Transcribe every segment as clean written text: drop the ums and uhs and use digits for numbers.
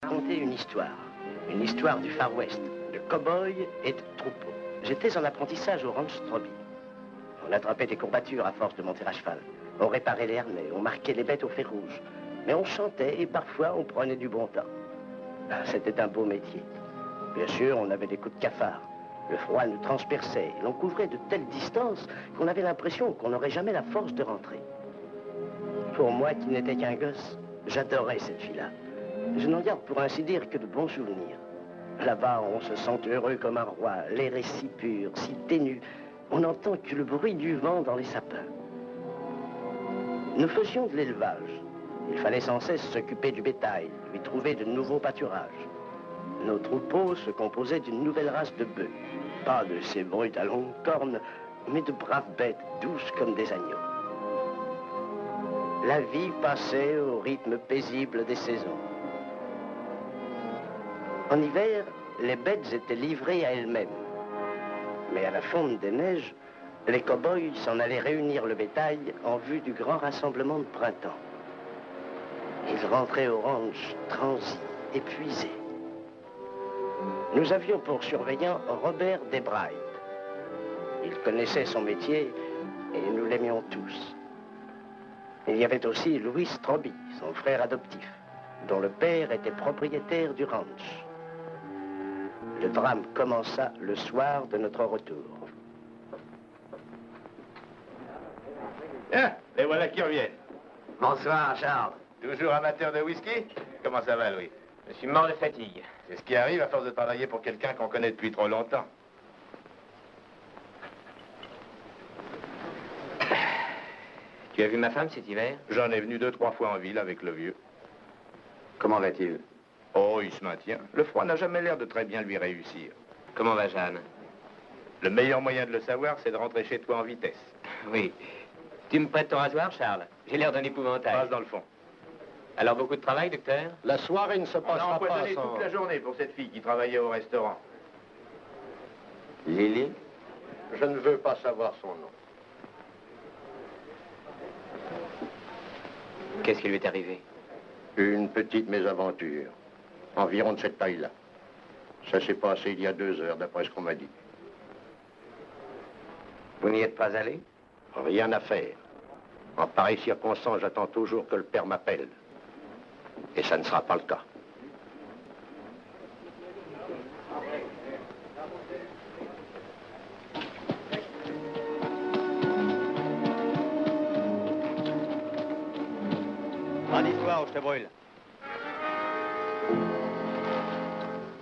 Raconter une histoire du Far West, de cow-boys et de troupeaux. J'étais en apprentissage au ranch Stroby. On attrapait des courbatures à force de monter à cheval. On réparait les harnais, on marquait les bêtes au fer rouge. Mais on chantait et parfois on prenait du bon temps. C'était un beau métier. Bien sûr, on avait des coups de cafard. Le froid nous transperçait et l'on couvrait de telles distances qu'on avait l'impression qu'on n'aurait jamais la force de rentrer. Pour moi, qui n'étais qu'un gosse, j'adorais cette vie-là. Je n'en garde pour ainsi dire que de bons souvenirs. Là-bas, on se sent heureux comme un roi. L'air est si pur, si ténu. On n'entend que le bruit du vent dans les sapins. Nous faisions de l'élevage. Il fallait sans cesse s'occuper du bétail, lui trouver de nouveaux pâturages. Nos troupeaux se composaient d'une nouvelle race de bœufs. Pas de ces brutes à longues cornes, mais de braves bêtes douces comme des agneaux. La vie passait au rythme paisible des saisons. En hiver, les bêtes étaient livrées à elles-mêmes. Mais à la fonte des neiges, les cow-boys s'en allaient réunir le bétail en vue du grand rassemblement de printemps. Ils rentraient au ranch, transis, épuisés. Nous avions pour surveillant Robert Desbride. Il connaissait son métier et nous l'aimions tous. Il y avait aussi Louis Stroby, son frère adoptif, dont le père était propriétaire du ranch. Le drame commença le soir de notre retour. Tiens, les voilà qui reviennent. Bonsoir, Charles. Toujours amateur de whisky? Comment ça va, Louis? Je suis mort de fatigue. C'est ce qui arrive à force de travailler pour quelqu'un qu'on connaît depuis trop longtemps. Tu as vu ma femme cet hiver? J'en ai venu 2-3 fois en ville avec le vieux. Comment va-t-il? Oh, il se maintient. Le froid n'a jamais l'air de très bien lui réussir. Comment va Jeanne? Le meilleur moyen de le savoir, c'est de rentrer chez toi en vitesse. Oui. Tu me prêtes ton rasoir, Charles? J'ai l'air d'un épouvantail. Passe dans le fond. Alors, beaucoup de travail, docteur? La soirée ne se On a passera pas empoisonné sans... toute la journée pour cette fille qui travaillait au restaurant. Lily? Je ne veux pas savoir son nom. Qu'est-ce qui lui est arrivé? Une petite mésaventure. Environ de cette taille-là. Ça s'est passé il y a 2 heures, d'après ce qu'on m'a dit. Vous n'y êtes pas allé? Rien à faire. En pareille circonstance, j'attends toujours que le père m'appelle. Et ça ne sera pas le cas. Grande histoire ou je te brûle.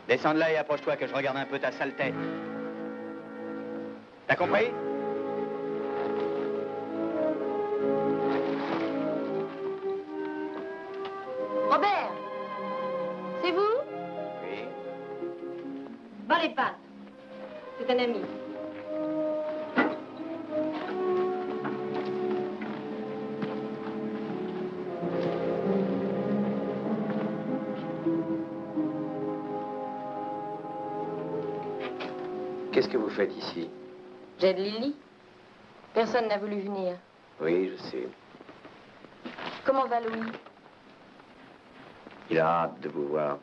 Descends de là et approche-toi que je regarde un peu ta sale tête. T'as compris? Robert, c'est vous? Oui. Bas les pattes. C'est un ami. Qu'est-ce que vous faites ici? J'aide Lily. Personne n'a voulu venir. Oui, je sais. Comment va Louis? Il a hâte de vous voir.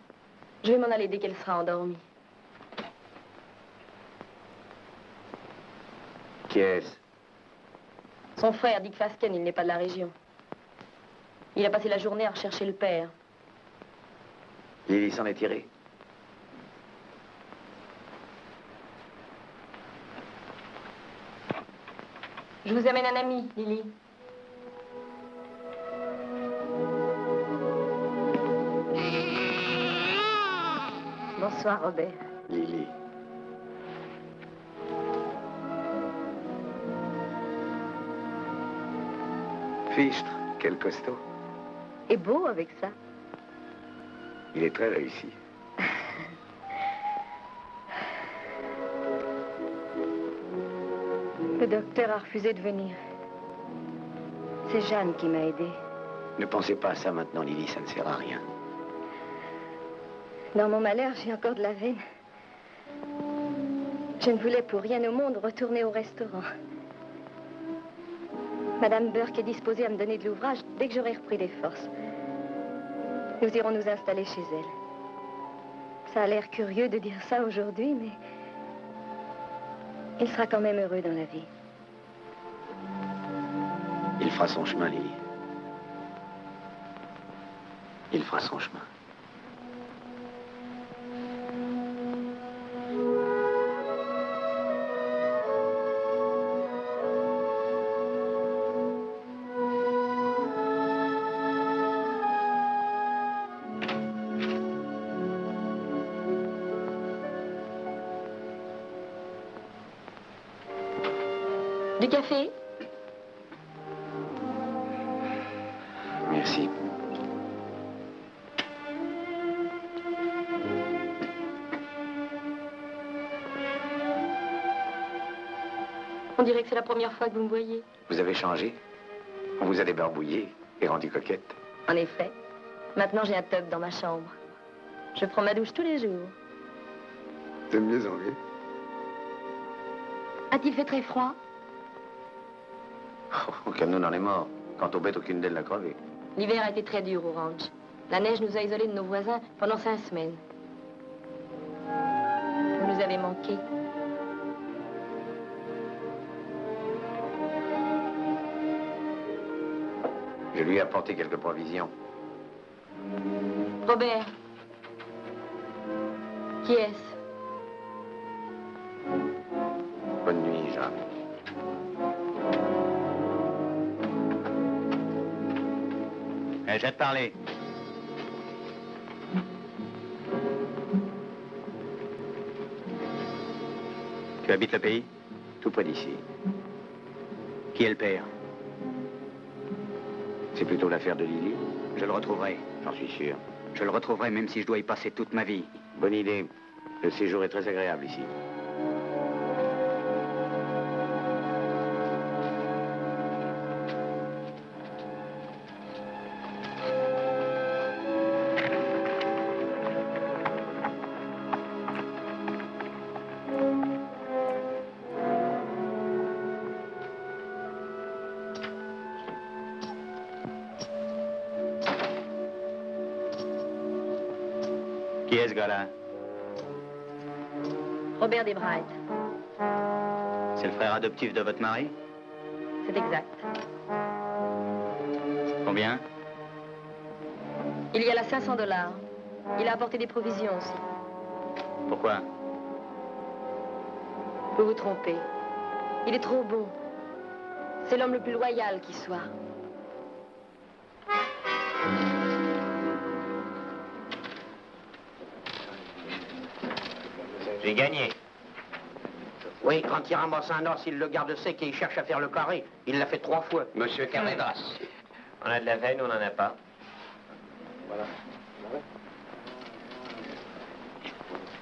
Je vais m'en aller dès qu'elle sera endormie. Qui est-ce? Son frère, Dick Fasken, il n'est pas de la région. Il a passé la journée à rechercher le père. Lily s'en est tirée. Je vous amène un ami, Lily. Bonsoir, Robert. Lily. Fichtre, quel costaud. Et beau avec ça. Il est très réussi. Le docteur a refusé de venir. C'est Jeanne qui m'a aidée. Ne pensez pas à ça maintenant, Lily, ça ne sert à rien. Dans mon malheur, j'ai encore de la veine. Je ne voulais pour rien au monde retourner au restaurant. Madame Burke est disposée à me donner de l'ouvrage dès que j'aurai repris des forces. Nous irons nous installer chez elle. Ça a l'air curieux de dire ça aujourd'hui, mais il sera quand même heureux dans la vie. Il fera son chemin, Lily. Il fera son chemin. Du café? Merci. On dirait que c'est la première fois que vous me voyez. Vous avez changé. On vous a débarbouillé et rendu coquette. En effet. Maintenant, j'ai un tub dans ma chambre. Je prends ma douche tous les jours. De mieux en mieux. A-t-il fait très froid? Oh, comme nous, on en est mort. Quant aux bêtes, aucune d'elles n'a crevé. L'hiver a été très dur au ranch. La neige nous a isolés de nos voisins pendant 5 semaines. Vous nous avez manqué. Je lui ai apporté quelques provisions. Robert. Qui est-ce? Bonne nuit, Jean. Je vais te parler. Tu habites le pays? Tout près d'ici. Qui est le père? C'est plutôt l'affaire de Lily. Je le retrouverai. J'en suis sûr. Je le retrouverai même si je dois y passer toute ma vie. Bonne idée. Le séjour est très agréable ici. Qui est ce gars-là? Robert Desbright. C'est le frère adoptif de votre mari? C'est exact. Combien? Il y a là $500. Il a apporté des provisions aussi. Pourquoi? Vous vous trompez. Il est trop bon. C'est l'homme le plus loyal qui soit. J'ai gagné. Oui, quand il ramasse un os, il le garde sec et il cherche à faire le carré. Il l'a fait 3 fois. Monsieur Carreras. On a de la veine ou on n'en a pas?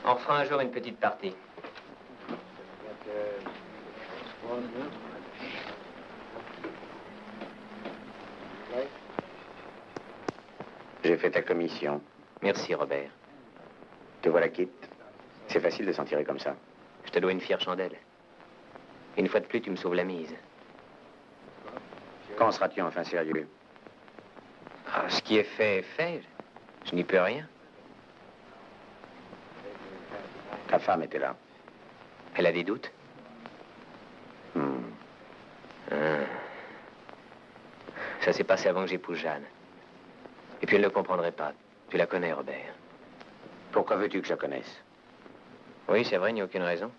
On fera un jour une petite partie. J'ai fait ta commission. Merci, Robert. Te voilà quitte. C'est facile de s'en tirer comme ça. Je te dois une fière chandelle. Une fois de plus, tu me sauves la mise. Quand seras-tu enfin sérieux? Ah, ce qui est fait est fait. Je n'y peux rien. Ta femme était là. Elle a des doutes? Ça s'est passé avant que j'épouse Jeanne. Et puis elle ne comprendrait pas. Tu la connais, Robert. Pourquoi veux-tu que je la connaisse? Oui, c'est vrai, il n'y a aucune raison.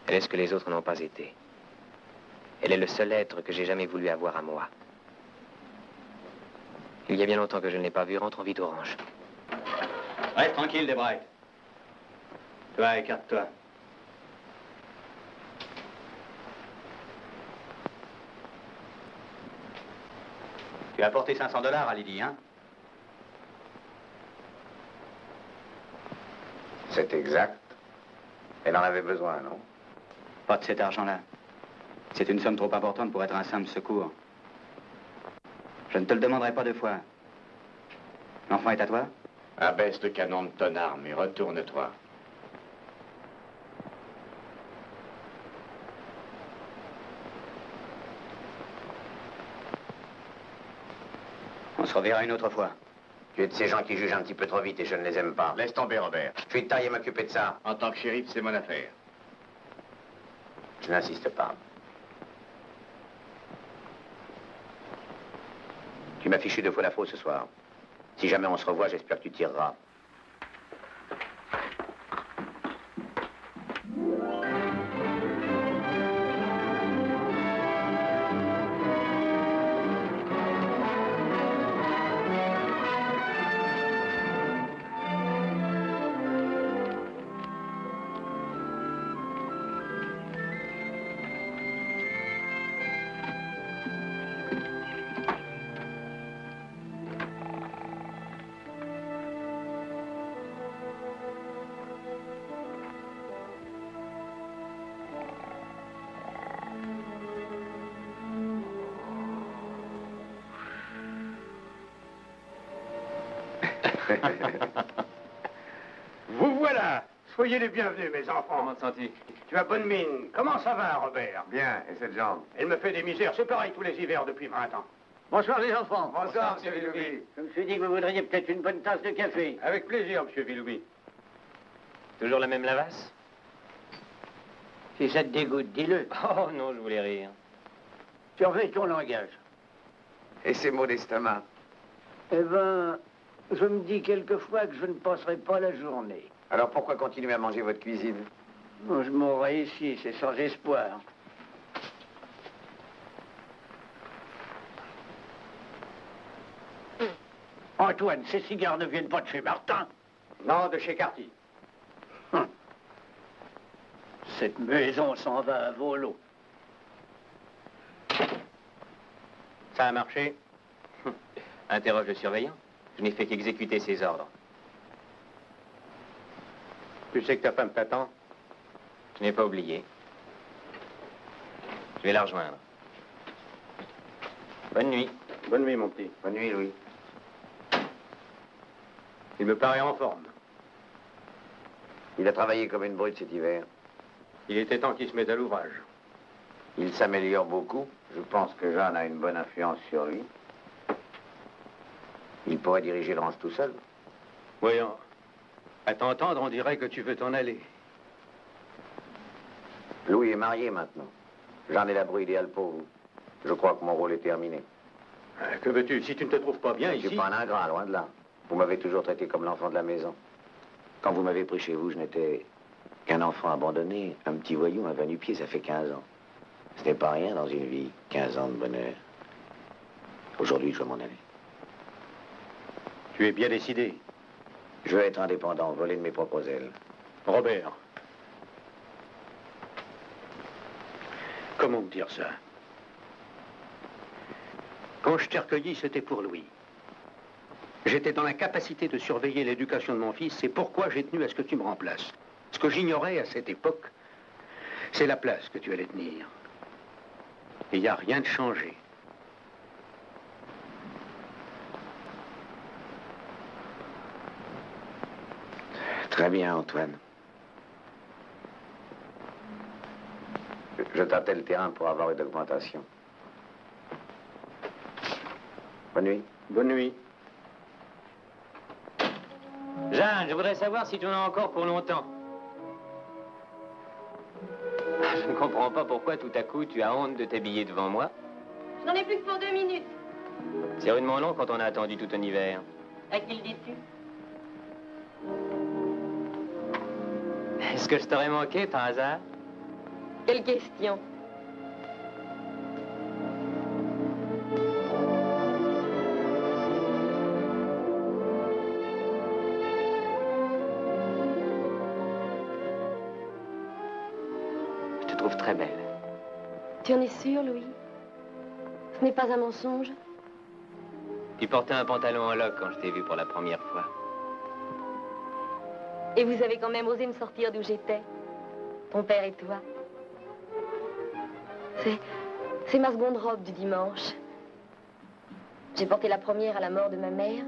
Elle est ce que les autres n'ont pas été. Elle est le seul être que j'ai jamais voulu avoir à moi. Il y a bien longtemps que je ne l'ai pas vue. Rentrons vite au ranch. Reste tranquille, Desbright. Toi, écarte-toi. Tu as apporté $500 à Lily, hein? C'est exact. Elle en avait besoin, non? Pas de cet argent-là. C'est une somme trop importante pour être un simple secours. Je ne te le demanderai pas 2 fois. L'enfant est à toi? Abaisse le canon de ton arme et retourne-toi. On se reverra une autre fois. Tu es de ces gens qui jugent un petit peu trop vite et je ne les aime pas. Laisse tomber, Robert. Je suis de taille à m'occuper de ça. En tant que shérif, c'est mon affaire. Je n'insiste pas. Tu m'as fichu 2 fois la faute ce soir. Si jamais on se revoit, j'espère que tu tireras. Vous voilà. Soyez les bienvenus, mes enfants. Comment te sens-tu? Tu as bonne mine. Comment ça va, Robert? Bien, et cette jambe? Elle me fait des misères. C'est pareil tous les hivers depuis 20 ans. Bonsoir les enfants. Bonsoir, monsieur Villoubi. Je me suis dit que vous voudriez peut-être une bonne tasse de café. Avec plaisir, monsieur Villoubi. Toujours la même lavasse? Si ça te dégoûte, dis-le. Oh non, je voulais rire. Surveille ton langage. Et ces maux d'estomac? Eh ben, je me dis quelquefois que je ne passerai pas la journée. Alors pourquoi continuer à manger votre cuisine? Bon, je mourrai ici, c'est sans espoir. Antoine, ces cigares ne viennent pas de chez Martin. Non, de chez Carty. Cette maison s'en va à volo. Ça a marché? Interroge le surveillant. Je n'ai fait qu'exécuter ses ordres. Tu sais que ta femme t'attend? Je n'ai pas oublié. Je vais la rejoindre. Bonne nuit. Bonne nuit, mon petit. Bonne nuit, Louis. Il me paraît en forme. Il a travaillé comme une brute cet hiver. Il était temps qu'il se mette à l'ouvrage. Il s'améliore beaucoup. Je pense que Jeanne a une bonne influence sur lui. Il pourrait diriger le ranch tout seul. Voyons. À t'entendre, on dirait que tu veux t'en aller. Louis est marié maintenant. Jeanne est la bru idéale pour vous. Je crois que mon rôle est terminé. Que veux-tu? Si tu ne te trouves pas bien Je ici... suis pas un ingrat, loin de là. Vous m'avez toujours traité comme l'enfant de la maison. Quand vous m'avez pris chez vous, je n'étais qu'un enfant abandonné, un petit voyou, un va-nu-pied, ça fait 15 ans. Ce n'est pas rien dans une vie, 15 ans de bonheur. Aujourd'hui, je dois m'en aller. Tu es bien décidé. Je veux être indépendant, voler de mes propres ailes. Robert. Comment me dire ça? Quand je t'ai recueilli, c'était pour Louis. J'étais dans l'incapacité de surveiller l'éducation de mon fils, c'est pourquoi j'ai tenu à ce que tu me remplaces. Ce que j'ignorais à cette époque, c'est la place que tu allais tenir. Et il n'y a rien de changé. Très bien, Antoine. Je tâtais le terrain pour avoir une augmentation. Bonne nuit. Bonne nuit. Jeanne, je voudrais savoir si tu en as encore pour longtemps. Je ne comprends pas pourquoi tout à coup tu as honte de t'habiller devant moi. Je n'en ai plus que pour 2 minutes. C'est rudement long quand on a attendu tout un hiver. À qui le dis-tu? Est-ce que je t'aurais manqué par hasard? Quelle question? Je te trouve très belle. Tu en es sûr, Louis? Ce n'est pas un mensonge? Tu portais un pantalon en loques quand je t'ai vu pour la première fois. Et vous avez quand même osé me sortir d'où j'étais, ton père et toi. C'est ma seconde robe du dimanche. J'ai porté la première à la mort de ma mère,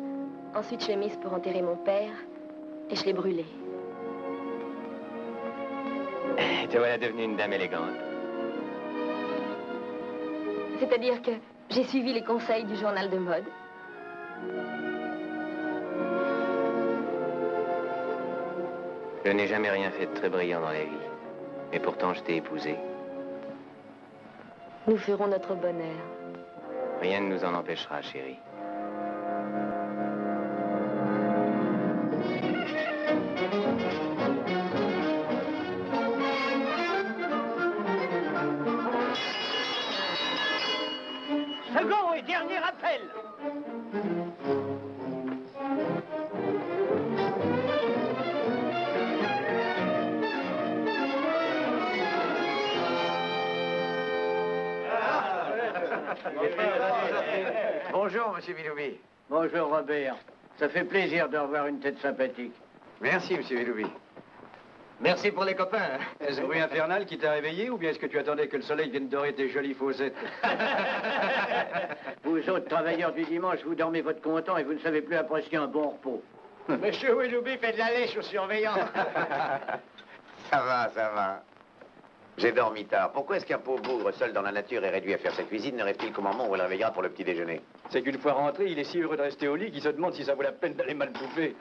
ensuite je l'ai mise pour enterrer mon père, et je l'ai brûlée. Te voilà devenue une dame élégante. C'est-à-dire que j'ai suivi les conseils du journal de mode. Je n'ai jamais rien fait de très brillant dans la vie. Et pourtant, je t'ai épousé. Nous ferons notre bonheur. Rien ne nous en empêchera, chérie. Second et dernier appel. Bonjour, monsieur Willoughby. Bonjour, Robert. Ça fait plaisir de revoir une tête sympathique. Merci, monsieur Willoughby. Merci pour les copains. Est-ce le bruit infernal qui t'a réveillé ou bien est-ce que tu attendais que le soleil vienne dorer tes jolies fossettes? Vous autres travailleurs du dimanche, vous dormez votre content et vous ne savez plus apprécier un bon repos. Monsieur Willoughby fait de la lèche aux surveillants. Ça va. J'ai dormi tard. Pourquoi est-ce qu'un pauvre bougre seul dans la nature est réduit à faire sa cuisine ne reste-t-il qu'au moment où elle réveillera pour le petit déjeuner? C'est qu'une fois rentré, il est si heureux de rester au lit qu'il se demande si ça vaut la peine d'aller mal bouffer.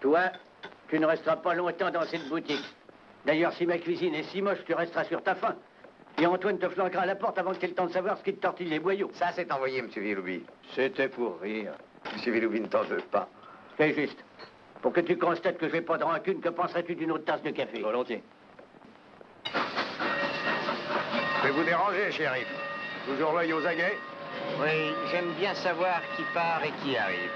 Toi, tu ne resteras pas longtemps dans cette boutique. D'ailleurs, si ma cuisine est si moche, tu resteras sur ta faim. Et Antoine te flanquera à la porte avant que tu aies le temps de savoir ce qui te tortille les boyaux. Ça, c'est envoyé, monsieur Willoughby. C'était pour rire. Monsieur Willoughby ne t'en veut pas. C'est juste. Pour que tu constates que je n'ai pas de rancune, que penserais-tu d'une autre tasse de café? Volontiers. Je vais vous déranger, shérif. Toujours l'œil aux aguets? Oui, j'aime bien savoir qui part et qui arrive.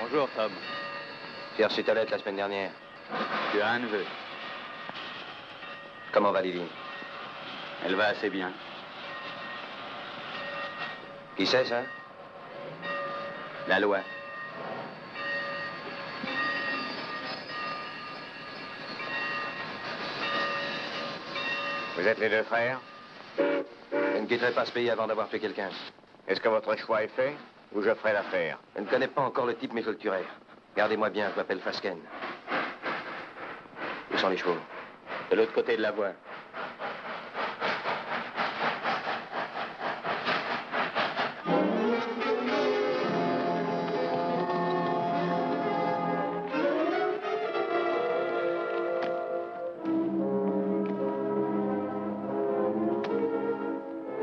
Bonjour, Tom. J'ai reçu ta lettre la semaine dernière. Tu as un neveu. Comment va Lily? Elle va assez bien. Qui c'est, ça? La loi. Vous êtes les deux frères? Je ne quitterai pas ce pays avant d'avoir tué quelqu'un. Est-ce que votre choix est fait ou je ferai l'affaire? Je ne connais pas encore le type, mais je le tuerai. Gardez-moi bien, je m'appelle Fasken. Où sont les chevaux? De l'autre côté de la voie.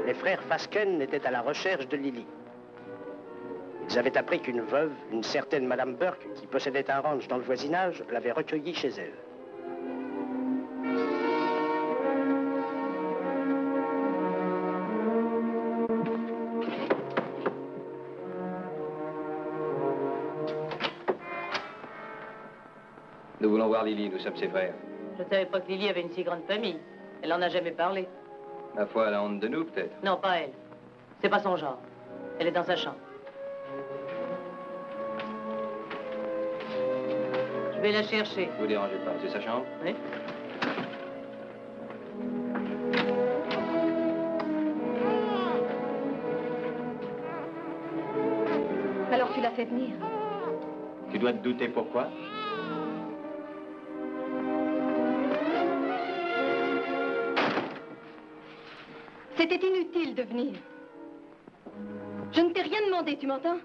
Les frères Fasken étaient à la recherche de Lily. Ils avaient appris qu'une veuve, une certaine Madame Burke, qui possédait un ranch dans le voisinage, l'avait recueillie chez elle. Nous voulons voir Lily, nous sommes ses frères. Je ne savais pas que Lily avait une si grande famille. Elle n'en a jamais parlé. Ma foi, elle a honte de nous, peut-être. Non, pas elle. C'est pas son genre. Elle est dans sa chambre. Je vais la chercher. Vous dérangez pas, c'est sa chambre? Oui. Alors tu l'as fait venir. Tu dois te douter pourquoi? C'était inutile de venir. Je ne t'ai rien demandé, tu m'entends?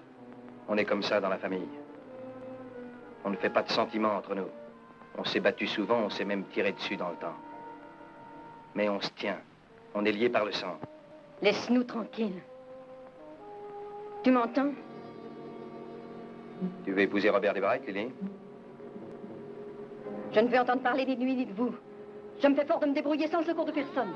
On est comme ça dans la famille. On ne fait pas de sentiments entre nous. On s'est battu souvent, on s'est même tiré dessus dans le temps. Mais on se tient. On est liés par le sang. Laisse-nous tranquilles. Tu m'entends? Tu veux épouser Robert Desbright, Lily? Je ne veux entendre parler ni de lui ni de vous. Je me fais fort de me débrouiller sans le secours de personne.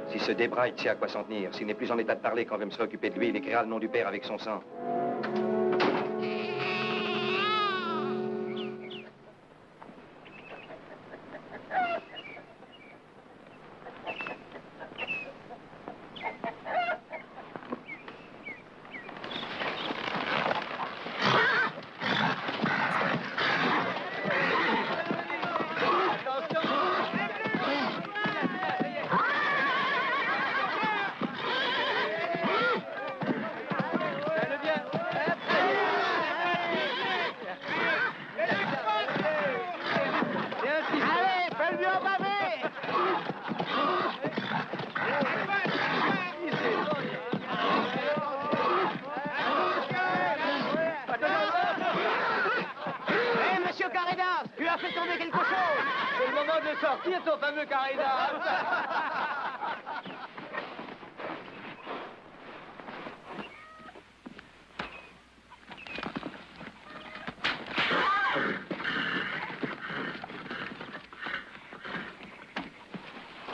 Si ce Desbright sait à quoi s'en tenir, s'il n'est plus en état de parler quand on va me se occuper de lui, il écrira le nom du père avec son sang. Tire ton fameux carré-d'as.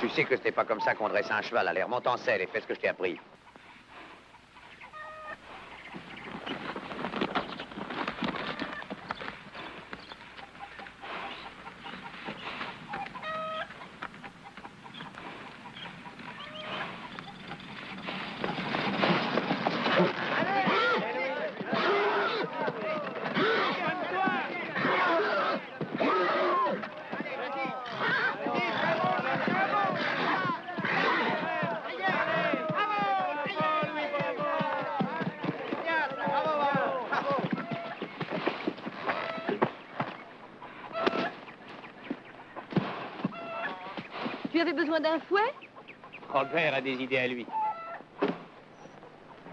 Tu sais que ce n'est pas comme ça qu'on dresse un cheval. Allez, remonte en selle et fais ce que je t'ai appris. Tu avais besoin d'un fouet? Robert a des idées à lui.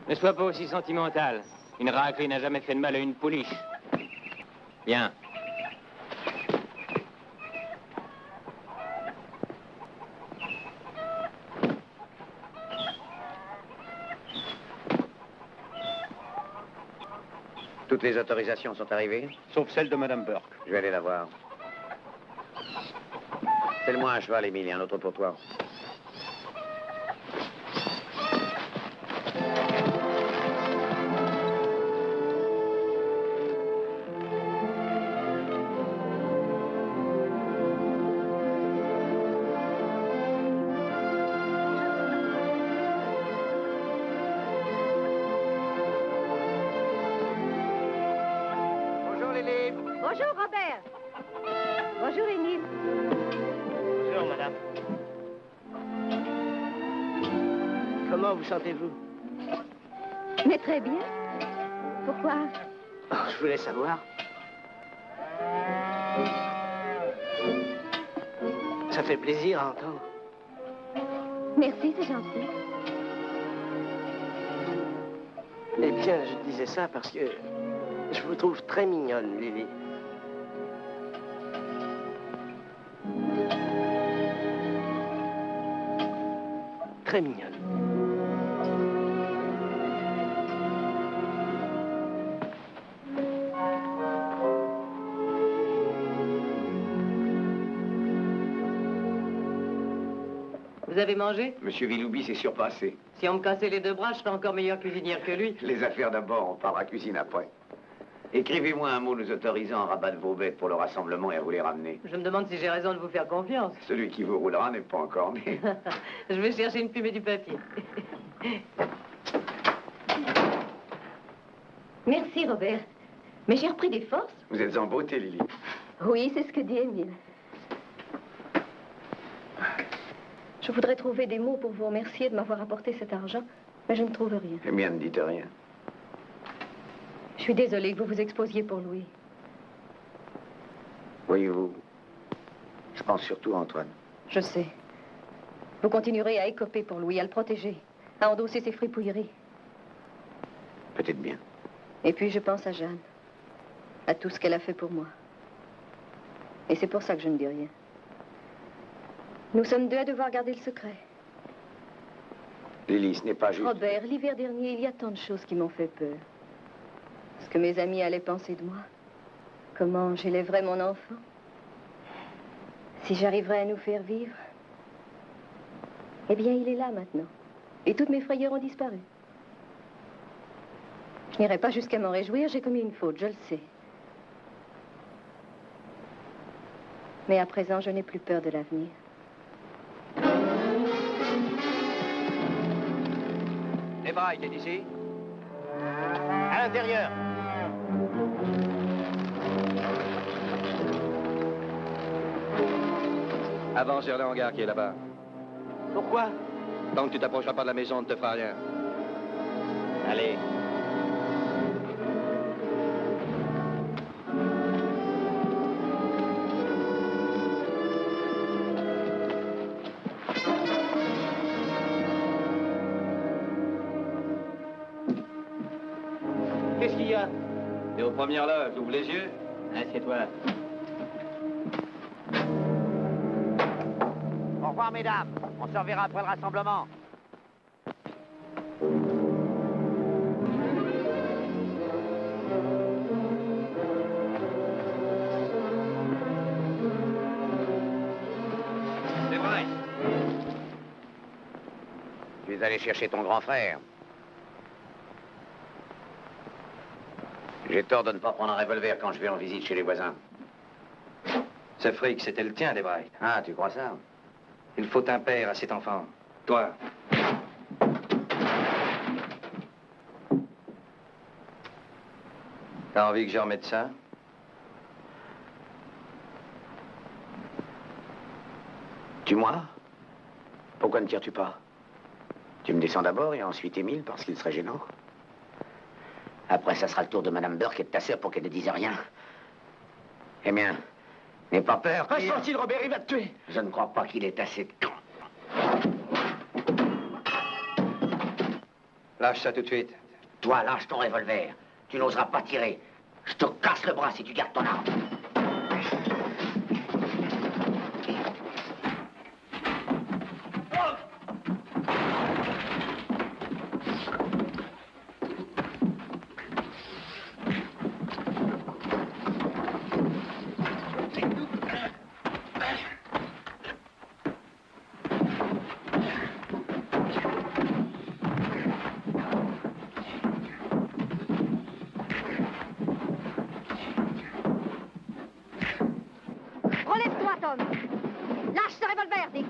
Ne sois pas aussi sentimental. Une raclée n'a jamais fait de mal à une pouliche. Viens. Toutes les autorisations sont arrivées? Sauf celle de Madame Burke. Je vais aller la voir. Fais-le-moi un cheval, Émile, et un autre pour toi. Bonjour, Lily. Bonjour, Robert. Bonjour, Émile. Bonjour, madame. Comment vous sentez-vous? Mais très bien. Pourquoi? Oh, je voulais savoir. Ça fait plaisir à entendre. Merci, c'est gentil. Eh bien, je disais ça parce que je vous trouve très mignonne, Lily. Très mignonne. Vous avez mangé? Monsieur Villoubi s'est surpassé. Si on me cassait les deux bras, je serais encore meilleure cuisinière que lui. Les affaires d'abord, on parlera cuisine après. Écrivez-moi un mot nous autorisant à rabattre vos bêtes pour le rassemblement et à vous les ramener. Je me demande si j'ai raison de vous faire confiance. Celui qui vous roulera n'est pas encore né. Je vais chercher une plume et du papier. Merci, Robert. Mais j'ai repris des forces. Vous êtes en beauté, Lily. Oui, c'est ce que dit Émile. Je voudrais trouver des mots pour vous remercier de m'avoir apporté cet argent, mais je ne trouve rien. Eh bien, ne dites rien. Je suis désolée que vous vous exposiez pour Louis. Voyez-vous, je pense surtout à Antoine. Je sais. Vous continuerez à écoper pour Louis, à le protéger, à endosser ses fripouilleries. Peut-être bien. Et puis je pense à Jeanne, à tout ce qu'elle a fait pour moi. Et c'est pour ça que je ne dis rien. Nous sommes deux à devoir garder le secret. Lily, ce n'est pas juste... Robert, l'hiver dernier, il y a tant de choses qui m'ont fait peur. Ce que mes amis allaient penser de moi. Comment j'élèverais mon enfant. Si j'arriverais à nous faire vivre. Eh bien, il est là maintenant. Et toutes mes frayeurs ont disparu. Je n'irai pas jusqu'à m'en réjouir, j'ai commis une faute, je le sais. Mais à présent, je n'ai plus peur de l'avenir. Les brailles, est ici? À l'intérieur. Avance vers le hangar qui est là-bas. Pourquoi? Tant que tu t'approcheras pas de la maison, on ne te fera rien. Allez. Qu'est-ce qu'il y a? T'es aux premières loges, ouvre les yeux. Assieds-toi. revoir, mesdames. On se reverra après le rassemblement. Tu es allé chercher ton grand frère. J'ai tort de ne pas prendre un revolver quand je vais en visite chez les voisins. Ce fric, c'était le tien, Desbright. Ah, tu crois ça? Il faut un père à cet enfant. Toi. T'as envie que je remette ça? Tue-moi? Pourquoi ne tires-tu pas? Tu me descends d'abord et ensuite Émile parce qu'il serait gênant. Après, ça sera le tour de Madame Burke et de ta sœur pour qu'elle ne dise rien. Eh bien, n'aie pas peur. Reste tranquille, Robert, il va te tuer. Je ne crois pas qu'il ait assez de temps. Lâche ça tout de suite. Toi, lâche ton revolver. Tu n'oseras pas tirer. Je te casse le bras si tu gardes ton arme. Relève-toi, Tom. Lâche ce revolver, Dick.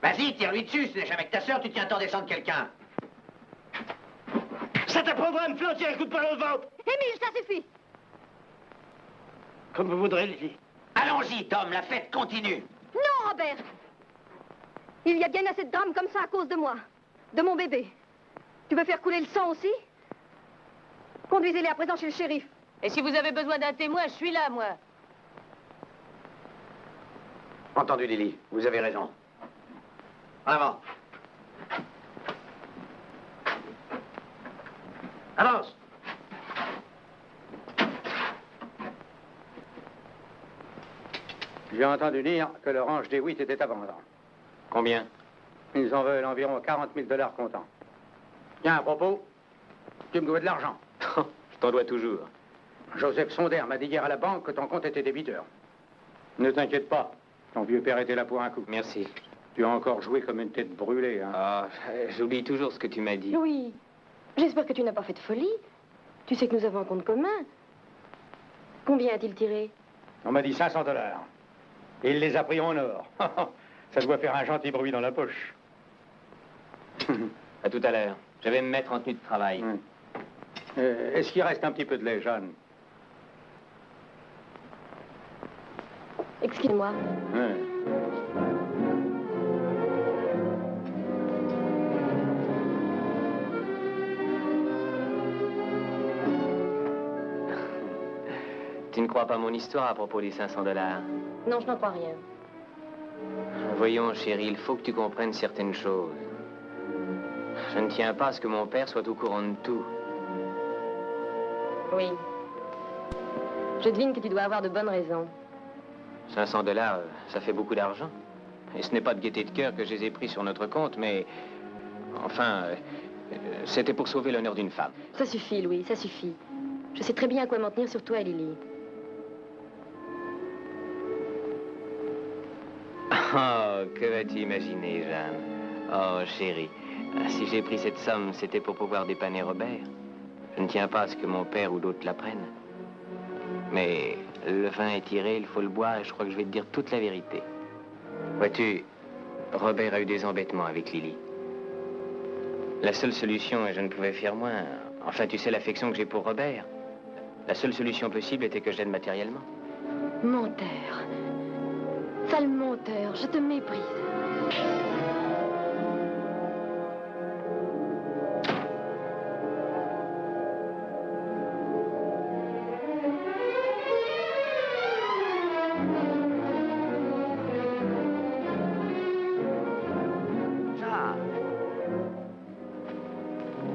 Vas-y, tire-lui dessus. Ce n'est jamais que ta sœur, tu tiens tant descendre quelqu'un. Ça t'apprendra à me flanquer un coup de poing au ventre. Émile, ça suffit. Comme vous voudrez, Lily. Allons-y, Tom, la fête continue. Non, Robert. Il y a bien assez de drames comme ça à cause de moi. De mon bébé. Tu veux faire couler le sang aussi? Conduisez-les à présent chez le shérif. Et si vous avez besoin d'un témoin, je suis là, moi. Entendu, Lily. Vous avez raison. En avant. Avance. J'ai entendu dire que le ranch des Witt était à vendre. Combien? Ils en veulent environ 40 000 $ comptant. Tiens, à propos, tu me dois de l'argent. Je t'en dois toujours. Joseph Sonder m'a dit hier à la banque que ton compte était débiteur. Ne t'inquiète pas, ton vieux père était là pour un coup. Merci. Tu as encore joué comme une tête brûlée, hein. Ah, j'oublie toujours ce que tu m'as dit. Oui. J'espère que tu n'as pas fait de folie. Tu sais que nous avons un compte commun. Combien a-t-il tiré? On m'a dit 500 $. Et il les a pris en or. Ça doit faire un gentil bruit dans la poche. À tout à l'heure. Je vais me mettre en tenue de travail. Est-ce qu'il reste un petit peu de lait, Jeanne? Excuse-moi. Tu ne crois pas mon histoire à propos des 500 $? Non, je n'en crois rien. Voyons, chérie, il faut que tu comprennes certaines choses. Je ne tiens pas à ce que mon père soit au courant de tout. Oui. Je devine que tu dois avoir de bonnes raisons. 500 $, ça fait beaucoup d'argent. Et ce n'est pas de gaieté de cœur que je les ai pris sur notre compte, mais... Enfin, c'était pour sauver l'honneur d'une femme. Ça suffit, Louis, ça suffit. Je sais très bien à quoi m'en tenir sur toi et Lily. Oh, que vas-tu imaginer, Jeanne? Oh, chérie, si j'ai pris cette somme, c'était pour pouvoir dépanner Robert. Je ne tiens pas à ce que mon père ou d'autres la prennent. Mais le vin est tiré, il faut le boire, et je crois que je vais te dire toute la vérité. Vois-tu, Robert a eu des embêtements avec Lily. La seule solution, et je ne pouvais faire moins, enfin, tu sais l'affection que j'ai pour Robert. La seule solution possible était que je l'aide matériellement. Menteur. Sale menteur, je te méprise.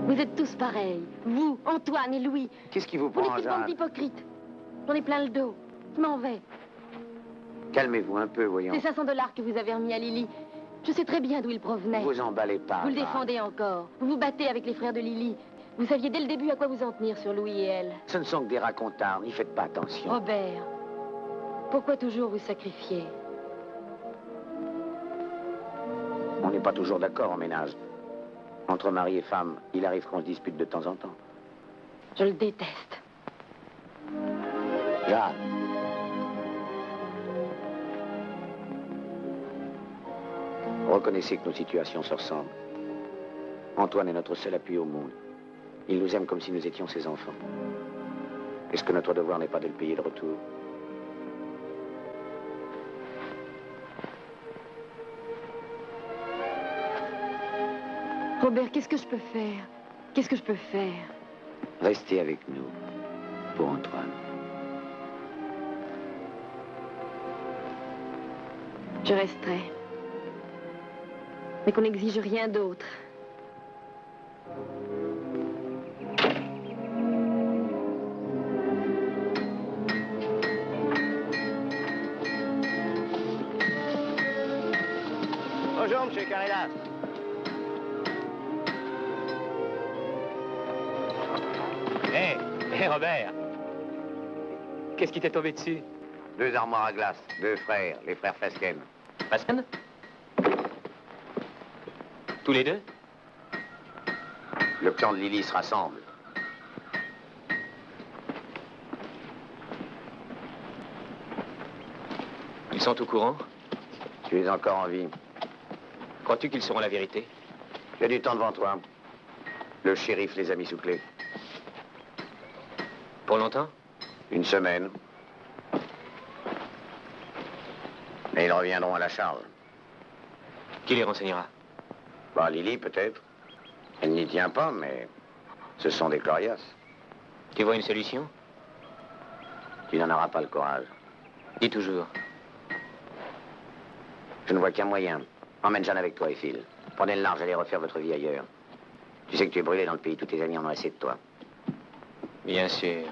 Vous êtes tous pareils. Vous, Antoine et Louis. Qu'est-ce qui vous Vous prend, n'êtes qu'une bande Jeanne? d'hypocrites. J'en ai plein le dos. Je m'en vais. Calmez-vous un peu, voyons. C'est 500 $ que vous avez remis à Lily. Je sais très bien d'où il provenait. Vous emballez pas. Vous le défendez encore. Vous vous battez avec les frères de Lily. Vous saviez dès le début à quoi vous en tenir sur Louis et elle. Ce ne sont que des racontards, n'y faites pas attention. Robert, pourquoi toujours vous sacrifier? On n'est pas toujours d'accord en ménage. Entre mari et femme, il arrive qu'on se dispute de temps en temps. Je le déteste. Jeanne. Reconnaissez que nos situations se ressemblent. Antoine est notre seul appui au monde. Il nous aime comme si nous étions ses enfants. Est-ce que notre devoir n'est pas de le payer de retour? Robert, qu'est-ce que je peux faire? Qu'est-ce que je peux faire? Restez avec nous, pour Antoine. Je resterai. Mais qu'on n'exige rien d'autre. Bonjour, monsieur Carrella. Hé, Robert. Qu'est-ce qui t'est tombé dessus? 2 armoires à glace, 2 frères, les frères Fasken. Fasken? Tous les deux? Le clan de Lily se rassemble. Ils sont au courant? Tu es encore en vie. Crois-tu qu'ils sauront la vérité? Tu as du temps devant toi. Le shérif les a mis sous clé. Pour longtemps? 1 semaine. Mais ils reviendront à la charge. Qui les renseignera? Bah, Lily, peut-être. Elle n'y tient pas, mais ce sont des coriaces. Tu vois une solution? Tu n'en auras pas le courage. Dis toujours. Je ne vois qu'un moyen. Emmène Jeanne avec toi et file. Prenez le large, allez refaire votre vie ailleurs. Tu sais que tu es brûlé dans le pays, tous tes amis en ont assez de toi. Bien sûr.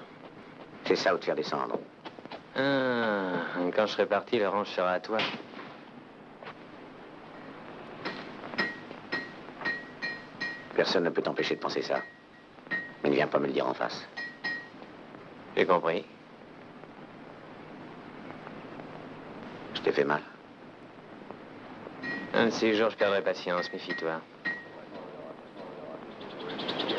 C'est ça ou te faire descendre. Ah, quand je serai parti, le ranch sera à toi. Personne ne peut t'empêcher de penser ça. Mais ne viens pas me le dire en face. J'ai compris. Je t'ai fait mal. Un de ces jours, je perdrai patience, méfie-toi.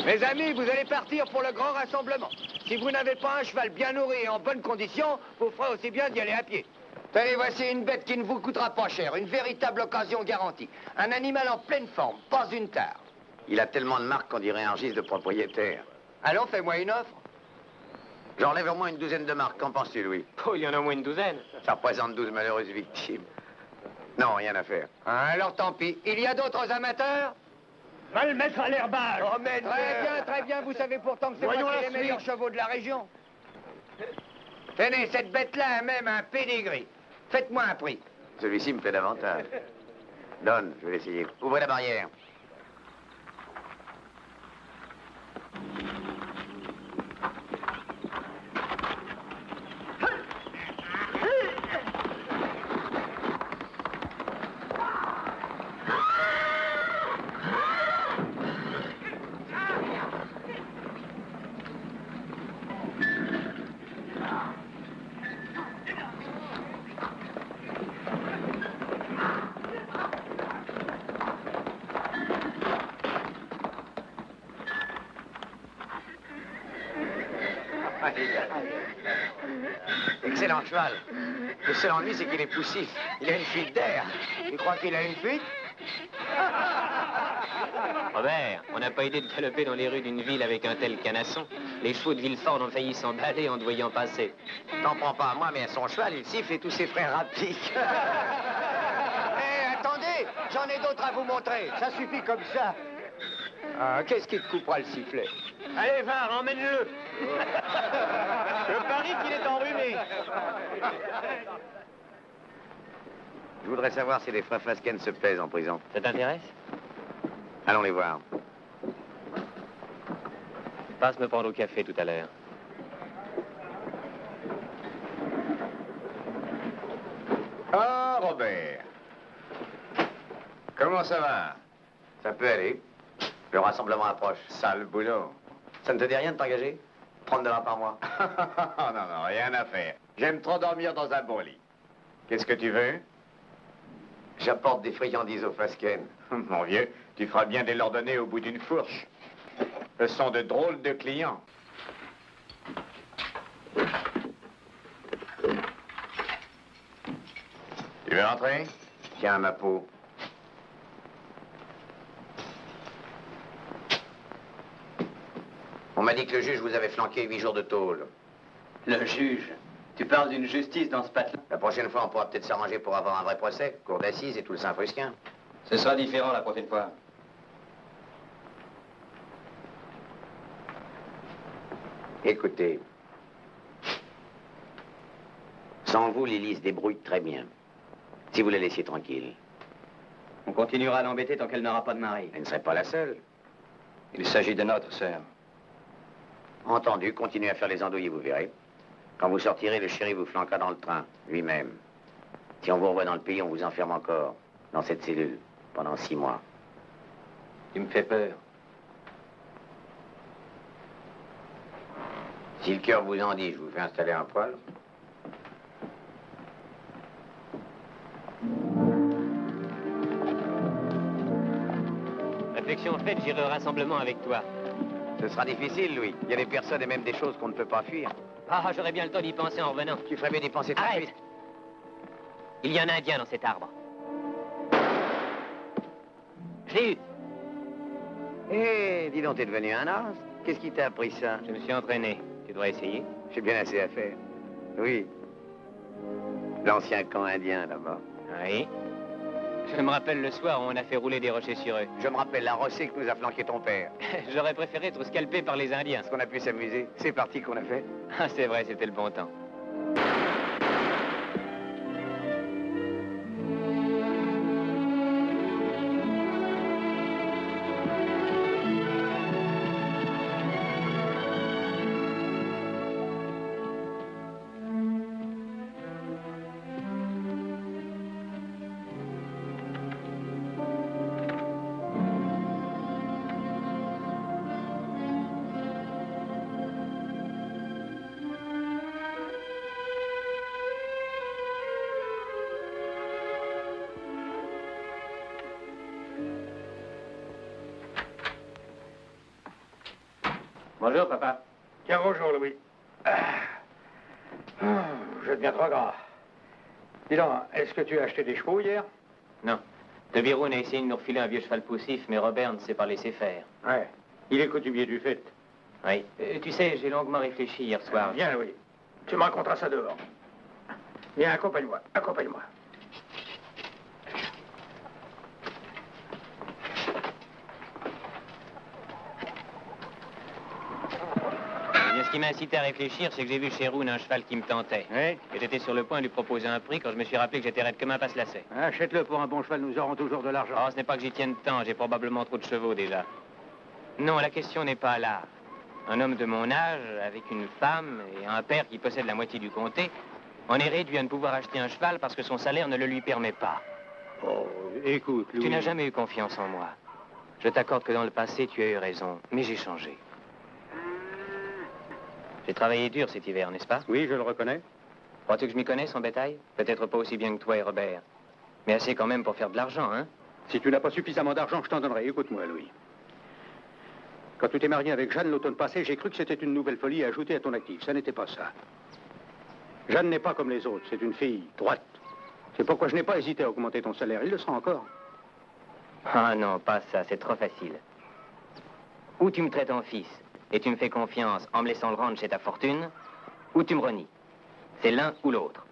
Mes amis, vous allez partir pour le grand rassemblement. Si vous n'avez pas un cheval bien nourri et en bonne condition, vous ferez aussi bien d'y aller à pied. Tenez, voici une bête qui ne vous coûtera pas cher, une véritable occasion garantie. Un animal en pleine forme, pas une tare. Il a tellement de marques qu'on dirait un registre de propriétaire. Allons, fais-moi une offre. J'enlève au moins une douzaine de marques. Qu'en penses-tu, Louis? Oh, il y en a au moins une douzaine. Ça représente 12 malheureuses victimes. Non, rien à faire. Alors tant pis. Il y a d'autres amateurs? Va le mettre à l'herbage. Oh, mais très bien. Vous savez pourtant que c'est moi qui ai les meilleurs chevaux de la région. Tenez, cette bête-là a même un pédigree. Faites-moi un prix. Celui-ci me plaît davantage. Donne, je vais l'essayer. Ouvrez la barrière. Excellent cheval. Le seul ennui, c'est qu'il est poussif. Il a une fuite d'air. Tu crois qu'il a une fuite? Robert, on n'a pas idée de galoper dans les rues d'une ville avec un tel canasson. Les chevaux de Villefort ont failli s'emballer en te voyant passer. T'en prends pas à moi, mais à son cheval, il siffle et tous ses frères rappiquent. Hé, attendez, j'en ai d'autres à vous montrer. Ça suffit comme ça. Ah, qu'est-ce qui te coupera le sifflet? Allez, va, emmène-le. Je parie qu'il est enrhumé. Je voudrais savoir si les frères Fasken se plaisent en prison. Ça t'intéresse? Allons les voir. Passe me prendre au café tout à l'heure. Ah, Robert. Comment ça va? Ça peut aller. Le rassemblement approche. Sale boulot. Ça ne te dit rien de t'engager? 30 $ par mois. Non, non, rien à faire. J'aime trop dormir dans un bon lit. Qu'est-ce que tu veux? J'apporte des friandises au Fasken. Mon vieux, tu feras bien de leur donner au bout d'une fourche. Ce sont de drôles de clients. Tu veux entrer? Tiens, ma peau. On m'a dit que le juge vous avait flanqué 8 jours de tôle. Le juge? Tu parles d'une justice dans ce patelin? La prochaine fois, on pourra peut-être s'arranger pour avoir un vrai procès, cour d'assises et tout le Saint-Frisquin. Ce sera différent la prochaine fois. Écoutez, sans vous, Lily se débrouille très bien. Si vous la laissiez tranquille. On continuera à l'embêter tant qu'elle n'aura pas de mari. Elle ne serait pas la seule. Il s'agit de notre sœur. Entendu, continuez à faire les andouilles, vous verrez. Quand vous sortirez, le chéri vous flanquera dans le train, lui-même. Si on vous revoit dans le pays, on vous enferme encore, dans cette cellule, pendant 6 mois. Tu me fais peur. Si le cœur vous en dit, je vous fais installer un poêle. Réflexion faite, j'irai au rassemblement avec toi. Ce sera difficile, Louis. Il y a des personnes et même des choses qu'on ne peut pas fuir. Ah, j'aurais bien le temps d'y penser en revenant. Tu ferais bien d'y penser tout de suite. Il y a un Indien dans cet arbre. Je l'ai eu. Eh, dis donc, t'es devenu un as. Qu'est-ce qui t'a appris ça? Je me suis entraîné. Tu devrais essayer. J'ai bien assez à faire. Oui. L'ancien camp indien, là-bas. Oui. Je me rappelle le soir où on a fait rouler des rochers sur eux. Je me rappelle la rossée que nous a flanqué ton père. J'aurais préféré être scalpé par les Indiens. Est-ce qu'on a pu s'amuser? C'est parti qu'on a fait. Ah, c'est vrai, c'était le bon temps. Bonjour, papa. Tiens, bonjour, Louis. Je deviens trop gras. Dis donc, est-ce que tu as acheté des chevaux hier? Non. De Biroun a essayé de nous refiler un vieux cheval poussif, mais Robert ne s'est pas laissé faire. Ouais. Il est coutumier du fait. Oui. Tu sais, j'ai longuement réfléchi hier soir. Viens, Louis. Tu me raconteras ça dehors. Viens, accompagne-moi. Accompagne-moi. Ce qui m'a incité à réfléchir, c'est que j'ai vu chez Roun un cheval qui me tentait. Oui. Et j'étais sur le point de lui proposer un prix quand je me suis rappelé que j'étais raide comme un passe-lacet. Achète-le pour un bon cheval, nous aurons toujours de l'argent. Oh, ce n'est pas que j'y tienne tant, j'ai probablement trop de chevaux déjà. Non, la question n'est pas là. Un homme de mon âge, avec une femme et un père qui possède la moitié du comté, on est réduit à ne pouvoir acheter un cheval parce que son salaire ne le lui permet pas. Oh, écoute, Louis. Tu n'as jamais eu confiance en moi. Je t'accorde que dans le passé, tu as eu raison, mais j'ai changé. J'ai travaillé dur cet hiver, n'est-ce pas? Oui, je le reconnais. Crois-tu que je m'y connais, son bétail? Peut-être pas aussi bien que toi et Robert. Mais assez quand même pour faire de l'argent, hein? Si tu n'as pas suffisamment d'argent, je t'en donnerai. Écoute-moi, Louis. Quand tu t'es marié avec Jeanne l'automne passé, j'ai cru que c'était une nouvelle folie à ajouter à ton actif. Ça n'était pas ça. Jeanne n'est pas comme les autres. C'est une fille droite. C'est pourquoi je n'ai pas hésité à augmenter ton salaire. Il le sera encore. Ah non, pas ça. C'est trop facile. Ou tu me traites en fils et tu me fais confiance en me laissant le rendre chez ta fortune, ou tu me renies. C'est l'un ou l'autre.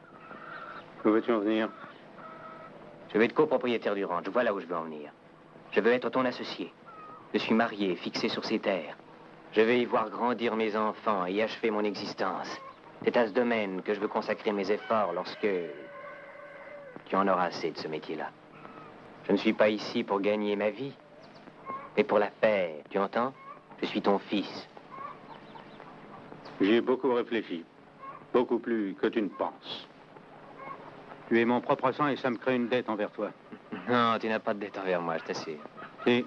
Où veux-tu en venir? Je veux être copropriétaire du ranch. Voilà où je veux en venir. Je veux être ton associé. Je suis marié, fixé sur ces terres. Je veux y voir grandir mes enfants et y achever mon existence. C'est à ce domaine que je veux consacrer mes efforts lorsque tu en auras assez de ce métier-là. Je ne suis pas ici pour gagner ma vie, mais pour la faire. Tu entends? Je suis ton fils. J'y ai beaucoup réfléchi. Beaucoup plus que tu ne penses. Tu es mon propre sang et ça me crée une dette envers toi. Non, tu n'as pas de dette envers moi, je t'assure. Si,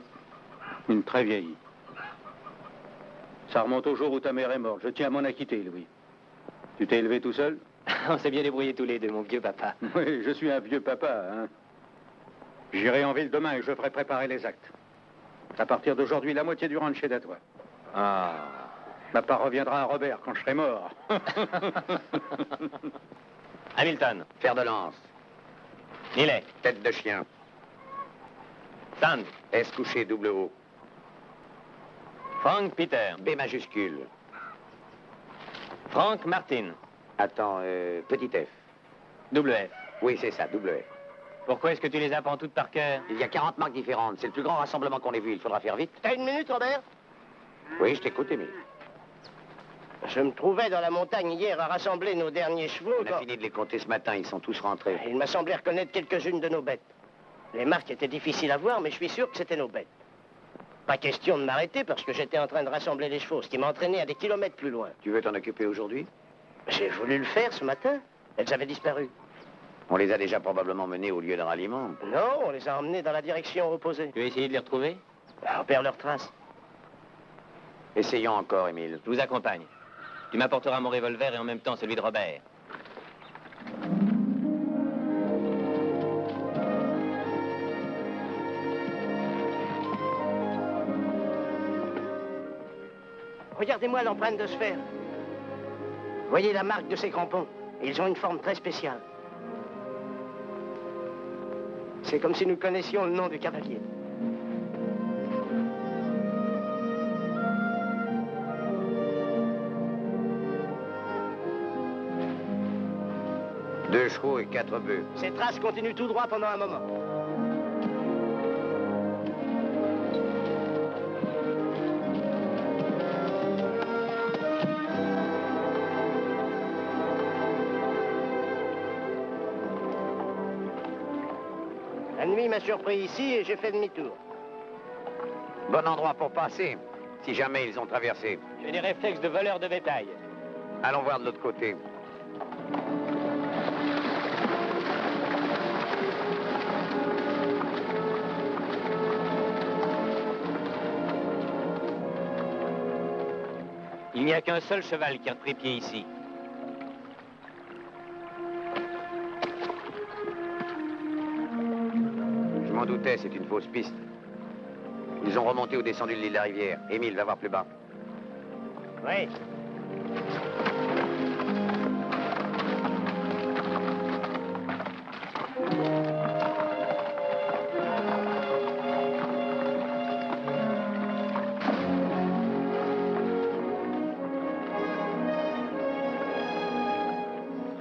une très vieille. Ça remonte au jour où ta mère est morte. Je tiens à m'en acquitter, Louis. Tu t'es élevé tout seul? On s'est bien débrouillés tous les deux, mon vieux papa. Oui, je suis un vieux papa, hein. J'irai en ville demain et je ferai préparer les actes. À partir d'aujourd'hui, la moitié du ranch est à toi. Ah. Ma part reviendra à Robert quand je serai mort. Hamilton. Fer de lance. Millet. Tête de chien. Sand. S couché double O. Frank Peter. B majuscule. Frank Martin. Attends, petit F. Double F. Oui, c'est ça, double F. Pourquoi est-ce que tu les apprends toutes par cœur? Il y a 40 marques différentes. C'est le plus grand rassemblement qu'on ait vu. Il faudra faire vite. T'as une minute, Robert? Oui, je t'écoute, Émile. Je me trouvais dans la montagne hier à rassembler nos derniers chevaux. On a fini de les compter ce matin. Ils sont tous rentrés. Il m'a semblé reconnaître quelques-unes de nos bêtes. Les marques étaient difficiles à voir, mais je suis sûr que c'était nos bêtes. Pas question de m'arrêter parce que j'étais en train de rassembler les chevaux, ce qui m'entraînait à des kilomètres plus loin. Tu veux t'en occuper aujourd'hui? J'ai voulu le faire ce matin. Elles avaient disparu. On les a déjà probablement menés au lieu de ralliement. Non, on les a emmenées dans la direction opposée. Tu veux essayer de les retrouver? On perd leurs traces. Essayons encore, Émile. Je vous accompagne. Tu m'apporteras mon revolver et en même temps celui de Robert. Regardez-moi l'empreinte de sphère. Voyez la marque de ces crampons. Ils ont une forme très spéciale. C'est comme si nous connaissions le nom du cavalier. Deux chevaux et 4 bœufs. Ces traces continuent tout droit pendant un moment. La nuit m'a surpris ici et j'ai fait demi-tour. Bon endroit pour passer, si jamais ils ont traversé. J'ai des réflexes de voleur de bétail. Allons voir de l'autre côté. Il n'y a qu'un seul cheval qui a repris pied ici. Je m'en doutais, c'est une fausse piste. Ils ont remonté ou descendu le lit de la rivière. Émile, va voir plus bas. Oui.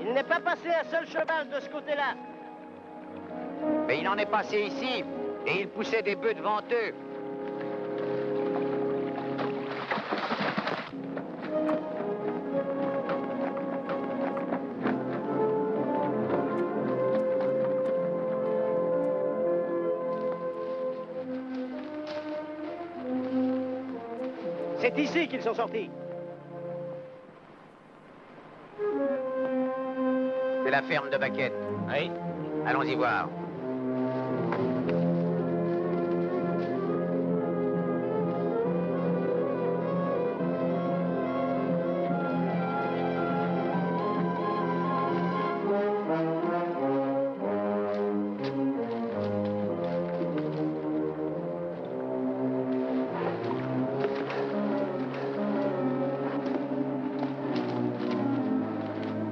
Il n'est pas passé un seul cheval de ce côté-là. Mais il en est passé ici, et il poussait des bœufs devant eux. C'est ici qu'ils sont sortis. C'est la ferme de Baquette. Oui. Allons-y voir.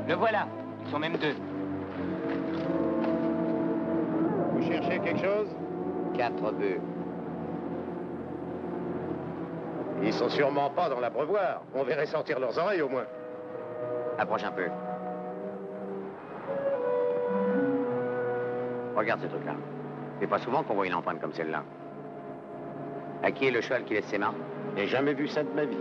Le voilà. Ils sont même deux. Vous cherchez quelque chose? 4 bœufs. Ils sont sûrement pas dans l'abreuvoir. On verrait sortir leurs oreilles au moins. Approche un peu. Regarde ce truc-là. C'est pas souvent qu'on voit une empreinte comme celle-là. À qui est le cheval qui laisse ses marques? J'ai jamais vu ça de ma vie.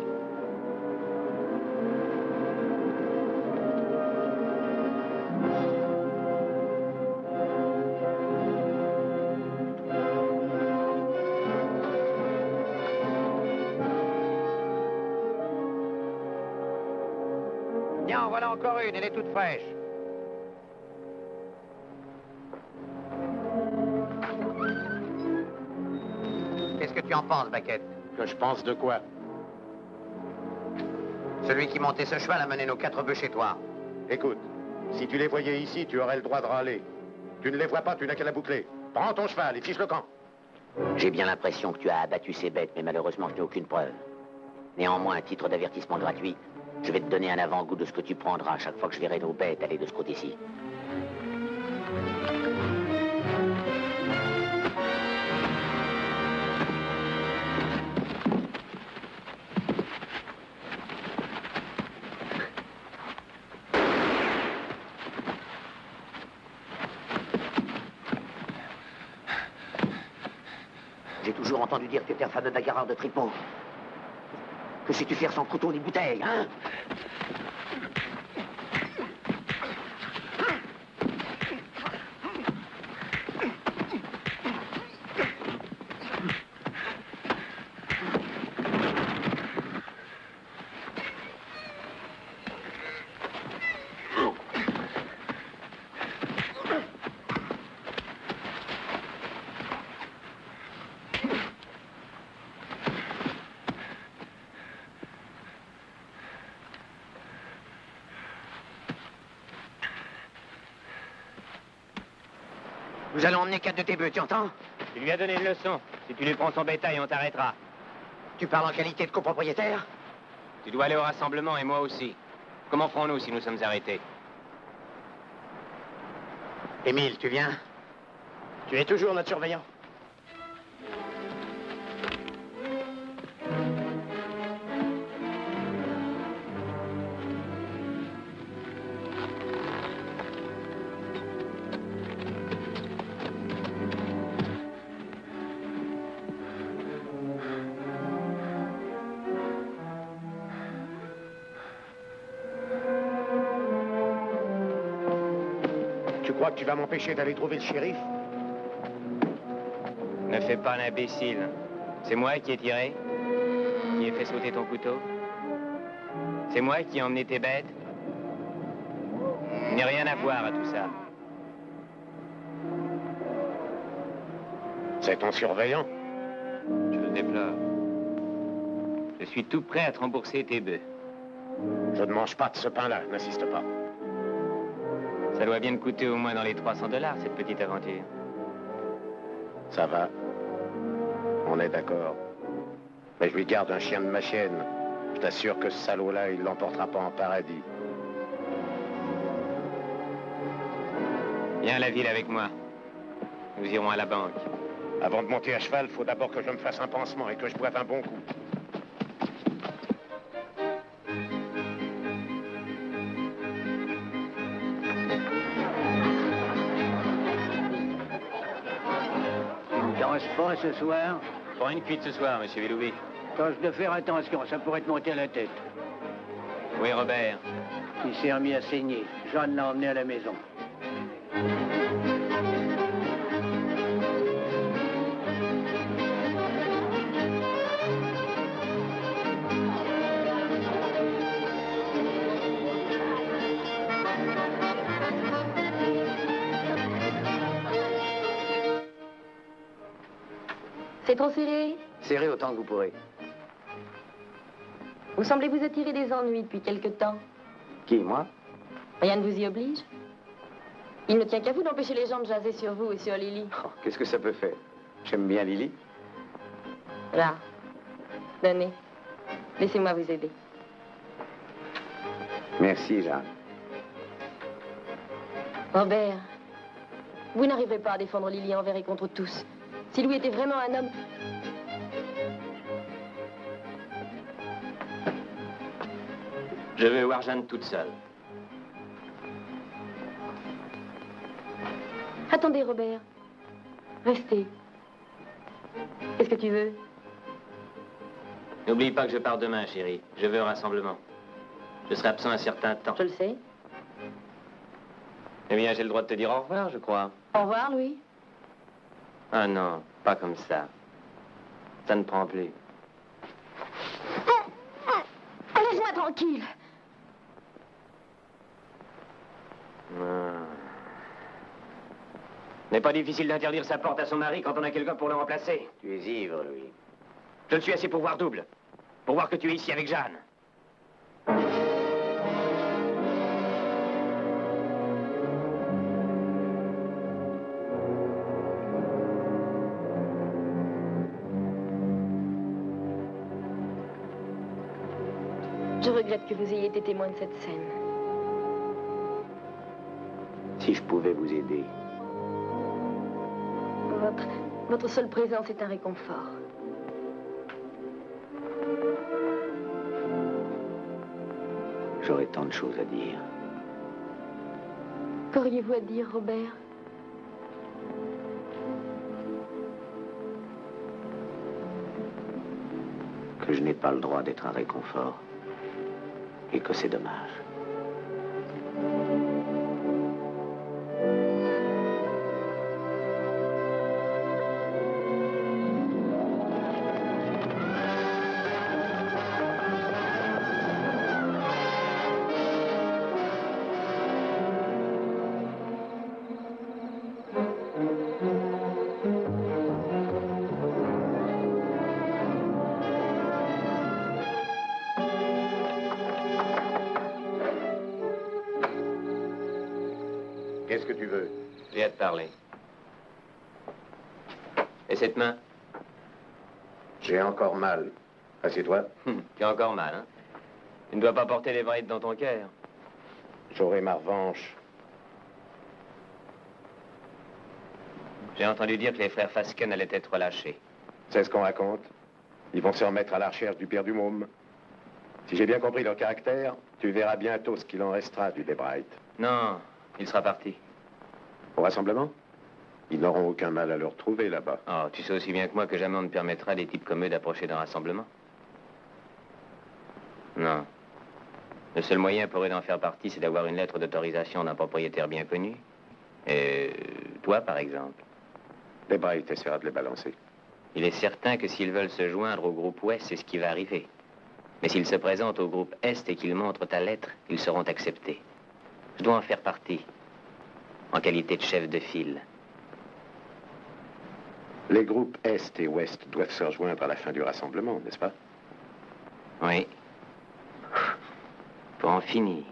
Tiens, en voilà encore une, elle est toute fraîche. que tu en penses, Baquette? Que je pense de quoi? Celui qui montait ce cheval a mené nos 4 bœufs chez toi. Écoute, si tu les voyais ici, tu aurais le droit de râler. Tu ne les vois pas, tu n'as qu'à la boucler. Prends ton cheval et fiche le camp. J'ai bien l'impression que tu as abattu ces bêtes, mais malheureusement, je n'ai aucune preuve. Néanmoins, à titre d'avertissement gratuit, je vais te donner un avant-goût de ce que tu prendras à chaque fois que je verrai nos bêtes aller de ce côté-ci. J'ai toujours entendu dire que tu étais un fameux bagarreur de tripot. Que sais-tu faire sans couteau ni bouteille, hein? Nous allons emmener 4 de tes bœufs, tu entends? Tu lui as donné une leçon. Si tu lui prends son bétail, on t'arrêtera. Tu parles en qualité de copropriétaire? Tu dois aller au rassemblement et moi aussi. Comment ferons-nous si nous sommes arrêtés? Émile, tu viens? Tu es toujours notre surveillant. Tu crois que tu vas m'empêcher d'aller trouver le shérif? Ne fais pas l'imbécile. C'est moi qui ai tiré, qui ai fait sauter ton couteau. C'est moi qui ai emmené tes bêtes. Il n'y a rien à voir à tout ça. C'est ton surveillant? Je le déplore. Je suis tout prêt à te rembourser tes bœufs. Je ne mange pas de ce pain-là, n'insiste pas. Ça doit bien te coûter au moins dans les $300, cette petite aventure. Ça va. On est d'accord. Mais je lui garde un chien de ma chienne. Je t'assure que ce salaud-là, il l'emportera pas en paradis. Viens à la ville avec moi. Nous irons à la banque. Avant de monter à cheval, faut d'abord que je me fasse un pansement et que je boive un bon coup. Pas ce soir. Pas une cuite ce soir, monsieur Willoughby. Tâche de faire attention, ça pourrait te monter à la tête. Oui, Robert. Il s'est remis à saigner. Jeanne l'a emmené à la maison. C'est trop serré? Serrez autant que vous pourrez. Vous semblez vous attirer des ennuis depuis quelque temps. Qui, moi? Rien ne vous y oblige. Il ne tient qu'à vous d'empêcher les gens de jaser sur vous et sur Lily. Oh, qu'est-ce que ça peut faire? J'aime bien Lily. Là. Donnez. Laissez-moi vous aider. Merci, Jeanne. Robert, vous n'arriverez pas à défendre Lily envers et contre tous. Si Louis était vraiment un homme... Je veux voir Jeanne toute seule. Attendez, Robert. Restez. Qu'est-ce que tu veux? N'oublie pas que je pars demain, chérie. Je veux un rassemblement. Je serai absent un certain temps. Je le sais. Eh bien, j'ai le droit de te dire au revoir, je crois. Au revoir, Louis. Ah non, pas comme ça. Ça ne prend plus. Laisse-moi tranquille. N'est pas difficile d'interdire sa porte à son mari quand on a quelqu'un pour le remplacer. Tu es ivre, Louis. Je ne suis assez pour voir double. Pour voir que tu es ici avec Jeanne. Je regrette que vous ayez été témoin de cette scène. Si je pouvais vous aider. Votre seule présence est un réconfort. J'aurais tant de choses à dire. Qu'auriez-vous à dire, Robert? Que je n'ai pas le droit d'être un réconfort. Et que c'est dommage. Qu'est-ce que tu veux? J'ai à te parler. Et cette main? J'ai encore mal. Assieds-toi. Tu as encore mal, hein? Tu ne dois pas porter les brides dans ton cœur. J'aurai ma revanche. J'ai entendu dire que les frères Fasken allaient être relâchés. C'est ce qu'on raconte. Ils vont se remettre à la recherche du père du môme. Si j'ai bien compris leur caractère, tu verras bientôt ce qu'il en restera du Debright. Non, il sera parti. Au rassemblement? Ils n'auront aucun mal à le retrouver là-bas. Oh, tu sais aussi bien que moi que jamais on ne permettra à des types comme eux d'approcher d'un rassemblement. Non. Le seul moyen pour eux d'en faire partie, c'est d'avoir une lettre d'autorisation d'un propriétaire bien connu. Et toi, par exemple. Debright essaiera de les balancer. Il est certain que s'ils veulent se joindre au groupe Ouest, c'est ce qui va arriver. Mais s'ils se présentent au groupe Est et qu'ils montrent ta lettre, ils seront acceptés. Je dois en faire partie, en qualité de chef de file. Les groupes Est et Ouest doivent se rejoindre à la fin du rassemblement, n'est-ce pas? Oui. Pour en finir.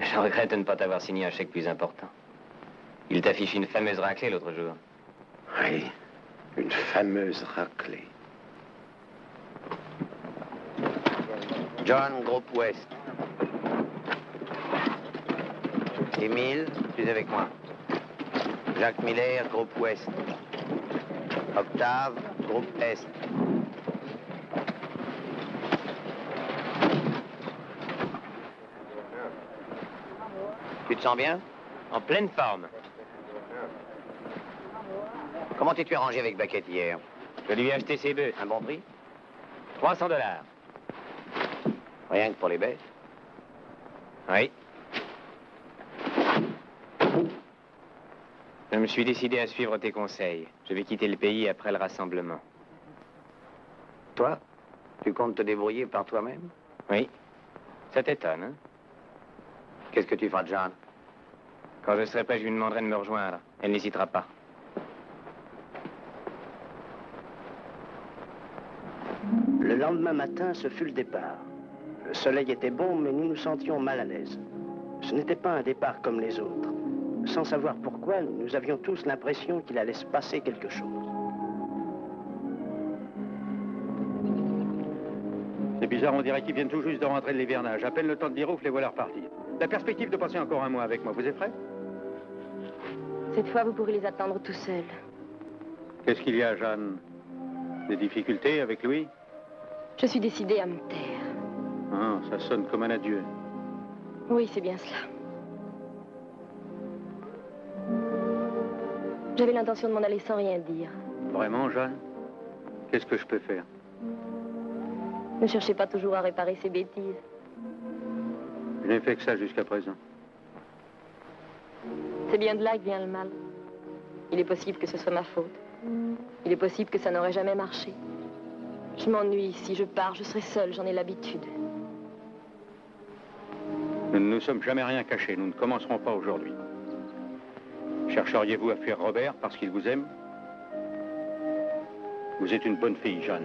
Je regrette de ne pas t'avoir signé un chèque plus important. Il t'affiche une fameuse raclée l'autre jour. Oui, une fameuse raclée. John, groupe Ouest. Émile, tu es avec moi. Jacques Miller, groupe Ouest. Octave, groupe Est. Tu te sens bien? En pleine forme. Comment t'es-tu arrangé avec Baquette hier? Je lui ai acheté ses bœufs. Un bon prix? $300. Rien que pour les bêtes? Oui. Je me suis décidé à suivre tes conseils. Je vais quitter le pays après le rassemblement. Toi? Tu comptes te débrouiller par toi-même? Oui. Ça t'étonne, hein? Qu'est-ce que tu feras de Jeanne? Quand je serai prêt, je lui demanderai de me rejoindre. Elle n'hésitera pas. Le lendemain matin, ce fut le départ. Le soleil était bon, mais nous nous sentions mal à l'aise. Ce n'était pas un départ comme les autres. Sans savoir pourquoi, nous avions tous l'impression qu'il allait se passer quelque chose. C'est bizarre, on dirait qu'ils viennent tout juste de rentrer de l'hivernage. À peine le temps de dire ouf, les voilà repartis. La perspective de passer encore un mois avec moi, vous êtes prêts? Cette fois, vous pourrez les attendre tout seuls. Qu'est-ce qu'il y a, Jeanne? Des difficultés avec Louis? Je suis décidée à me taire. Ah, ça sonne comme un adieu. Oui, c'est bien cela. J'avais l'intention de m'en aller sans rien dire. Vraiment, Jeanne? Qu'est-ce que je peux faire? Ne cherchez pas toujours à réparer ces bêtises. Je n'ai fait que ça jusqu'à présent. C'est bien de là que vient le mal. Il est possible que ce soit ma faute. Il est possible que ça n'aurait jamais marché. Je m'ennuie ici, je pars, je serai seule, j'en ai l'habitude. Nous ne nous sommes jamais rien cachés, nous ne commencerons pas aujourd'hui. Chercheriez-vous à fuir Robert parce qu'il vous aime? Vous êtes une bonne fille, Jeanne.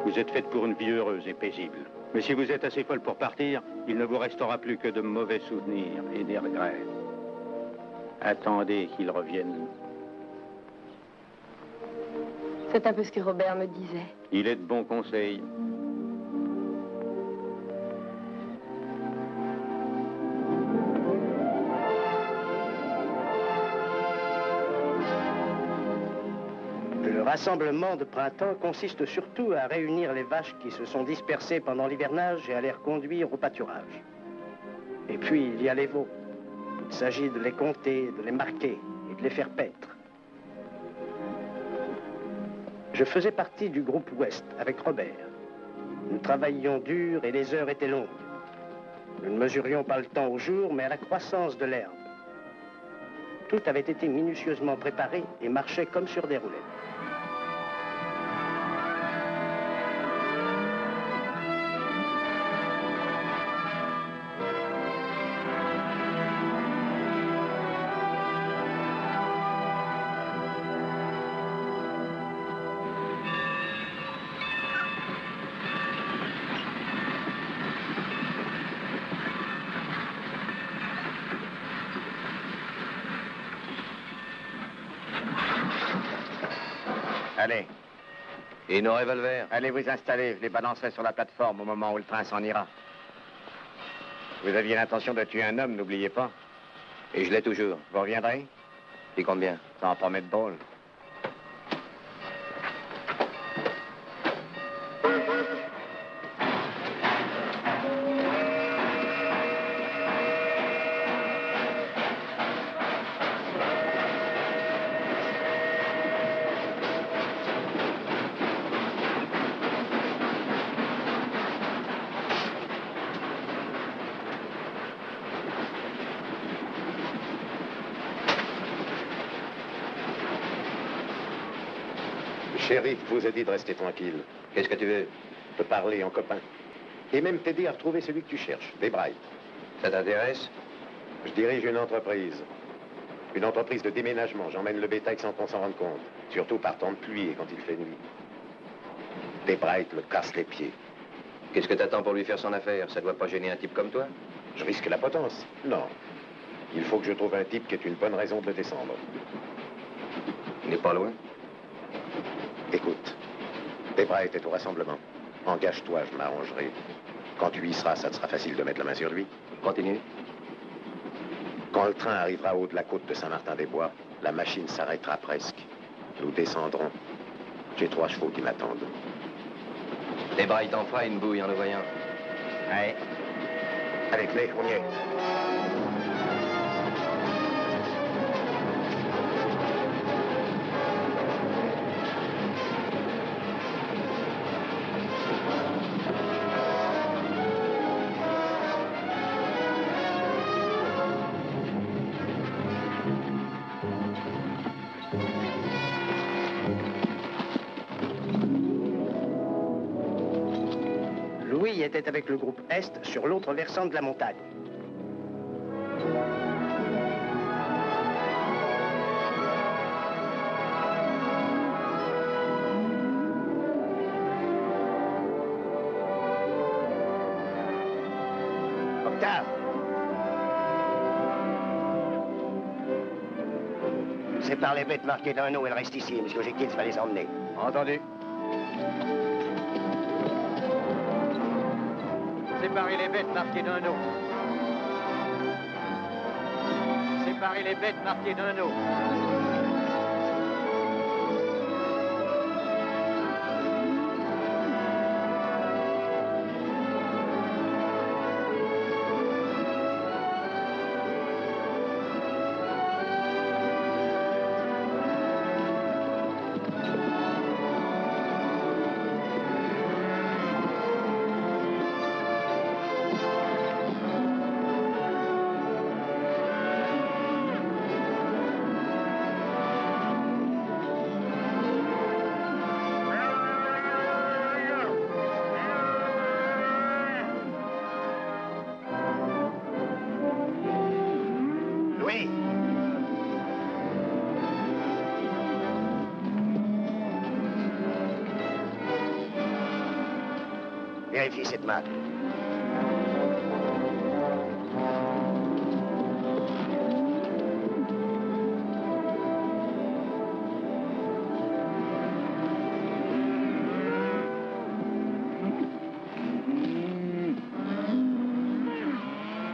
Vous êtes faite pour une vie heureuse et paisible. Mais si vous êtes assez folle pour partir, il ne vous restera plus que de mauvais souvenirs et des regrets. Attendez qu'il revienne. C'est un peu ce que Robert me disait. Il est de bons conseils. Le rassemblement de printemps consiste surtout à réunir les vaches qui se sont dispersées pendant l'hivernage et à les reconduire au pâturage. Et puis, il y a les veaux. Il s'agit de les compter, de les marquer et de les faire paître. Je faisais partie du groupe Ouest avec Robert. Nous travaillions dur et les heures étaient longues. Nous ne mesurions pas le temps au jour, mais à la croissance de l'herbe. Tout avait été minutieusement préparé et marchait comme sur des roulettes. Allez. Et nos revolvers? Allez vous installer, je les balancerai sur la plateforme au moment où le train s'en ira. Vous aviez l'intention de tuer un homme, n'oubliez pas. Et je l'ai toujours. Vous reviendrez? Et combien? Ça en promet de drôle. Shérif vous a dit de rester tranquille. Qu'est-ce que tu veux? De parler en copain. Et même t'aider à retrouver celui que tu cherches, des Bright. Ça t'intéresse? Je dirige une entreprise. Une entreprise de déménagement. J'emmène le bétail sans qu'on s'en rende compte. Surtout par temps de pluie et quand il fait nuit. Des Bright me casse les pieds. Qu'est-ce que t'attends pour lui faire son affaire? Ça doit pas gêner un type comme toi? Je risque la potence. Non. Il faut que je trouve un type qui ait une bonne raison de le descendre. Il n'est pas loin. Écoute, Debra était au rassemblement. Engage-toi, je m'arrangerai. Quand tu y seras, ça te sera facile de mettre la main sur lui. Continue. Quand le train arrivera au haut de la côte de Saint-Martin-des-Bois, la machine s'arrêtera presque. Nous descendrons. J'ai 3 chevaux qui m'attendent. Debra, il t'en fera une bouille en le voyant. Ouais. Avec les, on y est. Louis était avec le groupe Est sur l'autre versant de la montagne. Octave. Sépare les bêtes marquées d'un eau, elles restent ici. Monsieur Jekyll va les emmener. Entendu. Séparez les bêtes marquées d'un eau. Séparez les bêtes marquées d'un eau. Vérifiez cette malle.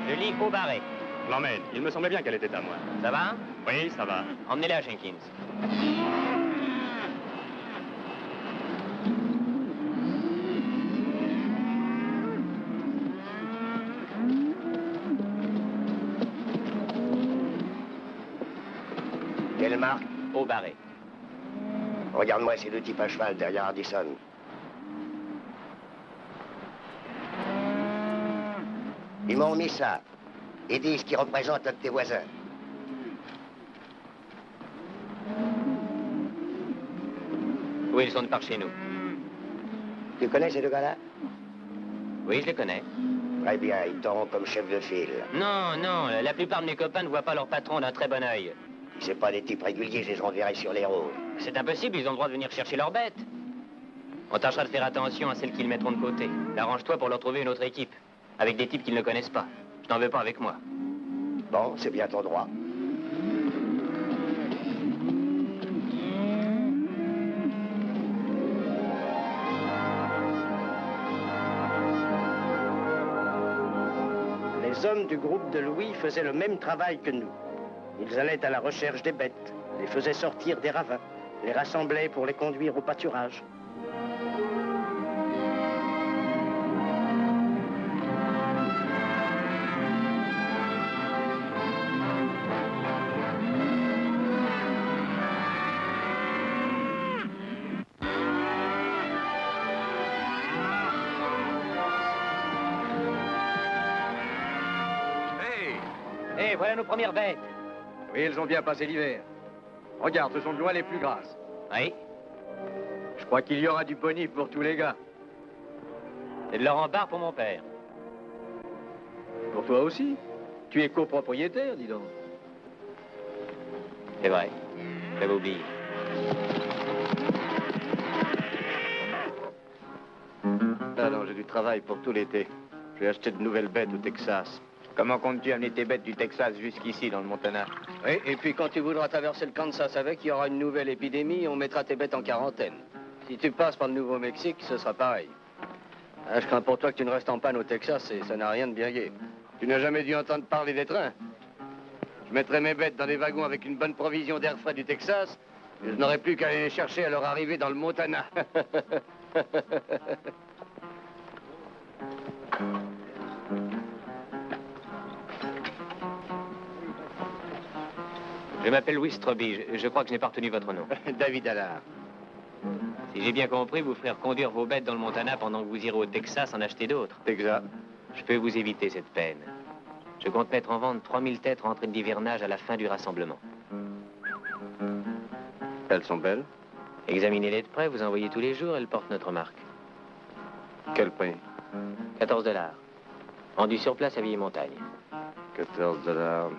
Je lis au barré. Je l'emmène. Il me semblait bien qu'elle était à moi. Ça va? Oui, ça va. Emmenez-la, Jenkins. Quelle marque? Au barré. Regarde-moi ces deux types à cheval derrière Addison. Ils m'ont mis ça. Ils disent qu'ils représentent un de tes voisins. Oui, ils sont de par chez nous. Tu connais ces deux gars-là? Oui, je les connais. Très bien, ils t'auront comme chef de file. Non, non, la plupart de mes copains ne voient pas leur patron d'un très bon œil. Si c'est pas des types réguliers, je les enverrai sur les routes. C'est impossible, ils ont le droit de venir chercher leurs bêtes. On tâchera de faire attention à celles qu'ils mettront de côté. Arrange-toi pour leur trouver une autre équipe, avec des types qu'ils ne connaissent pas. Je n'en veux pas avec moi. Bon, c'est bien ton droit. Les hommes du groupe de Louis faisaient le même travail que nous. Ils allaient à la recherche des bêtes, les faisaient sortir des ravins, les rassemblaient pour les conduire au pâturage. Hé, voilà nos premières bêtes. Oui, elles ont bien passé l'hiver. Regarde, ce sont de loin les plus grasses. Oui. Je crois qu'il y aura du bonif pour tous les gars. Et de leur rempart pour mon père. Pour toi aussi. Tu es copropriétaire, dis donc. C'est vrai. J'avais oublié. Ah non, j'ai du travail pour tout l'été. Je vais acheter de nouvelles bêtes au Texas. Comment comptes-tu amener tes bêtes du Texas jusqu'ici, dans le Montana? Oui, et puis quand tu voudras traverser le Kansas avec, il y aura une nouvelle épidémie et on mettra tes bêtes en quarantaine. Si tu passes par le Nouveau-Mexique, ce sera pareil. Ah, je crains pour toi que tu ne restes en panne au Texas et ça n'a rien de bien gai. Tu n'as jamais dû entendre parler des trains? Je mettrai mes bêtes dans des wagons avec une bonne provision d'air frais du Texas et je n'aurai plus qu'à aller les chercher à leur arrivée dans le Montana. Je m'appelle Louis Stroby. Je crois que je n'ai pas retenu votre nom. David Allard. Si j'ai bien compris, vous ferez conduire vos bêtes dans le Montana pendant que vous irez au Texas en acheter d'autres. Exact. Je peux vous éviter cette peine. Je compte mettre en vente 3000 têtes rentrées d'hivernage à la fin du rassemblement. Elles sont belles. Examinez-les de près, vous en voyez tous les jours, elles portent notre marque. Quel prix? 14 $. Vendu sur place à Vieille-Montagne. 14 $.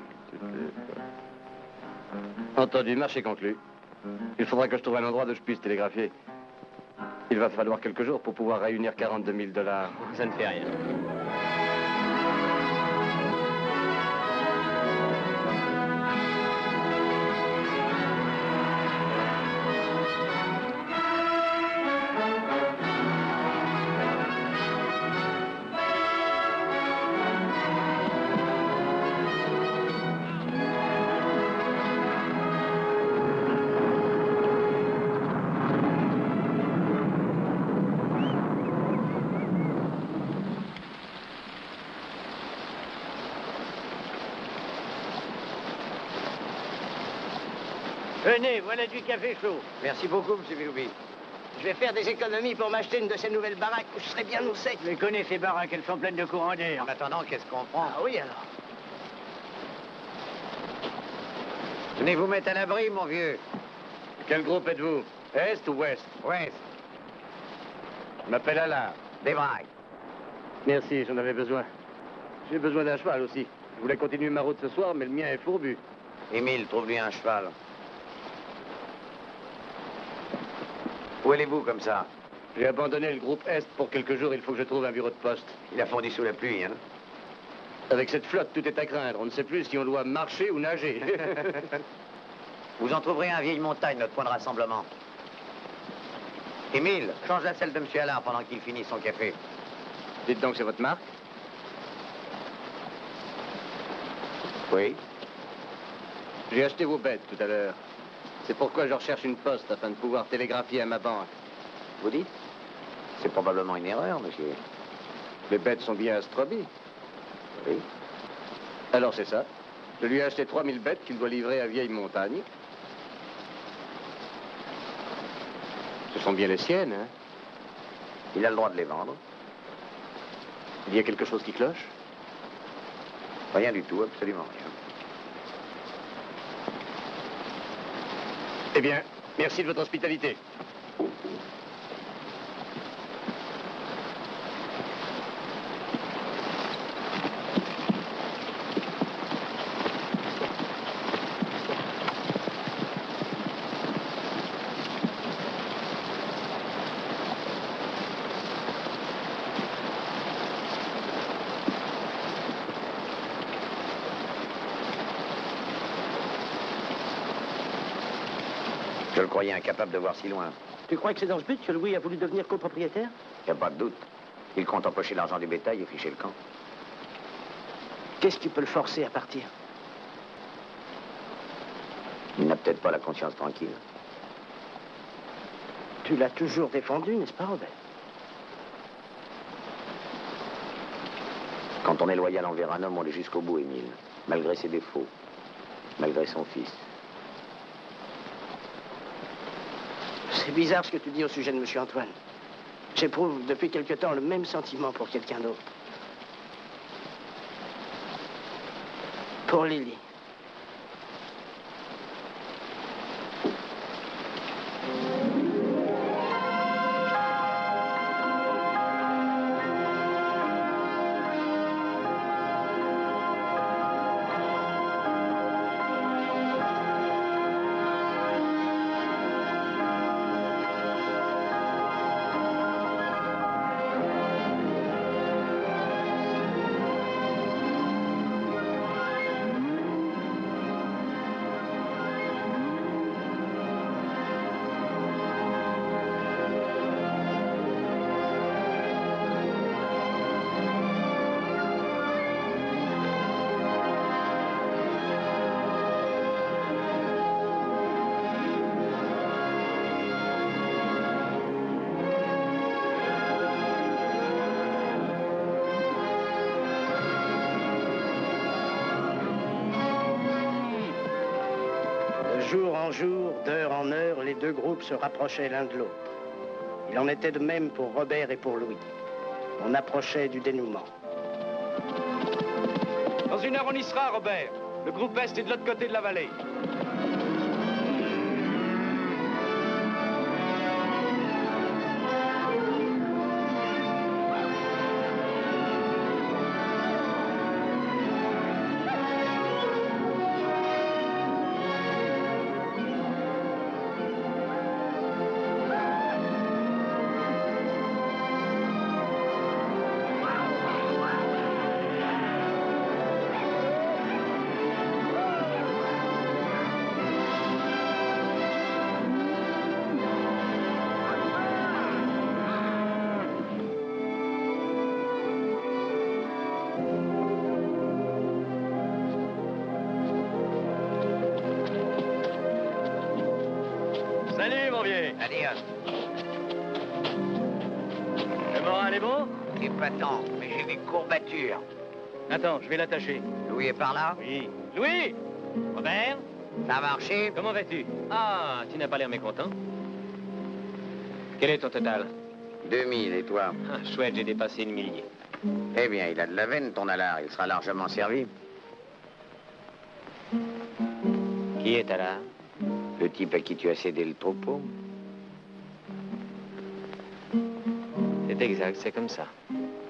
Entendu, marché conclu. Il faudra que je trouve un endroit où je puisse télégraphier. Il va falloir quelques jours pour pouvoir réunir 42 000 $. Ça ne fait rien. Venez, voilà du café chaud. Merci beaucoup, M. Willoughby. Je vais faire des économies pour m'acheter une de ces nouvelles baraques où je serai bien au sec. Je les connais, ces baraques, elles sont pleines de courant d'air. En attendant, qu'est-ce qu'on prend? Ah oui, alors. Venez vous mettre à l'abri, mon vieux. Quel groupe êtes-vous? Est ou ouest? Ouest. Je m'appelle Allard. Des brailles. Merci, j'en avais besoin. J'ai besoin d'un cheval aussi. Je voulais continuer ma route ce soir, mais le mien est fourbu. Émile, trouve-lui un cheval. Où allez-vous comme ça? J'ai abandonné le groupe Est pour quelques jours, il faut que je trouve un bureau de poste. Il a fondu sous la pluie, hein? Avec cette flotte, tout est à craindre. On ne sait plus si on doit marcher ou nager. Vous en trouverez un vieille montagne, notre point de rassemblement. Émile, change la selle de M. Allard pendant qu'il finit son café. Dites donc, c'est votre marque? Oui. J'ai acheté vos bêtes tout à l'heure. C'est pourquoi je recherche une poste afin de pouvoir télégraphier à ma banque. Vous dites? C'est probablement une erreur, monsieur. Les bêtes sont bien à Stroby. Oui. Alors c'est ça. Je lui ai acheté 3000 bêtes qu'il doit livrer à Vieille Montagne. Ce sont bien les siennes, hein? Il a le droit de les vendre. Il y a quelque chose qui cloche? Rien du tout, absolument rien. Eh bien, merci de votre hospitalité. Je le croyais incapable de voir si loin. Tu crois que c'est dans ce but que Louis a voulu devenir copropriétaire? Y a pas de doute. Il compte empocher l'argent du bétail et ficher le camp. Qu'est-ce qui peut le forcer à partir? Il n'a peut-être pas la conscience tranquille. Tu l'as toujours défendu, n'est-ce pas, Robert? Quand on est loyal envers un homme, on l'est jusqu'au bout, Émile. Malgré ses défauts. Malgré son fils. C'est bizarre ce que tu dis au sujet de M. Antoine. J'éprouve depuis quelque temps le même sentiment pour quelqu'un d'autre. Pour Lily. Jour en jour, d'heure en heure, les deux groupes se rapprochaient l'un de l'autre. Il en était de même pour Robert et pour Louis. On approchait du dénouement. Dans une heure, on y sera, Robert. Le groupe Est est de l'autre côté de la vallée. Salut, mon vieux. Adios. Le moral est bon? Épatant, mais j'ai des courbatures. Attends, je vais l'attacher. Louis est par là? Oui. Louis! Robert? Ça a marché? Comment vas-tu? Ah, tu n'as pas l'air mécontent. Quel est ton total? 2000, et toi? Ah, chouette, j'ai dépassé le millier. Eh bien, il a de la veine, ton Allard. Il sera largement servi. Qui est Allard? Le type à qui tu as cédé le troupeau? C'est exact, c'est comme ça.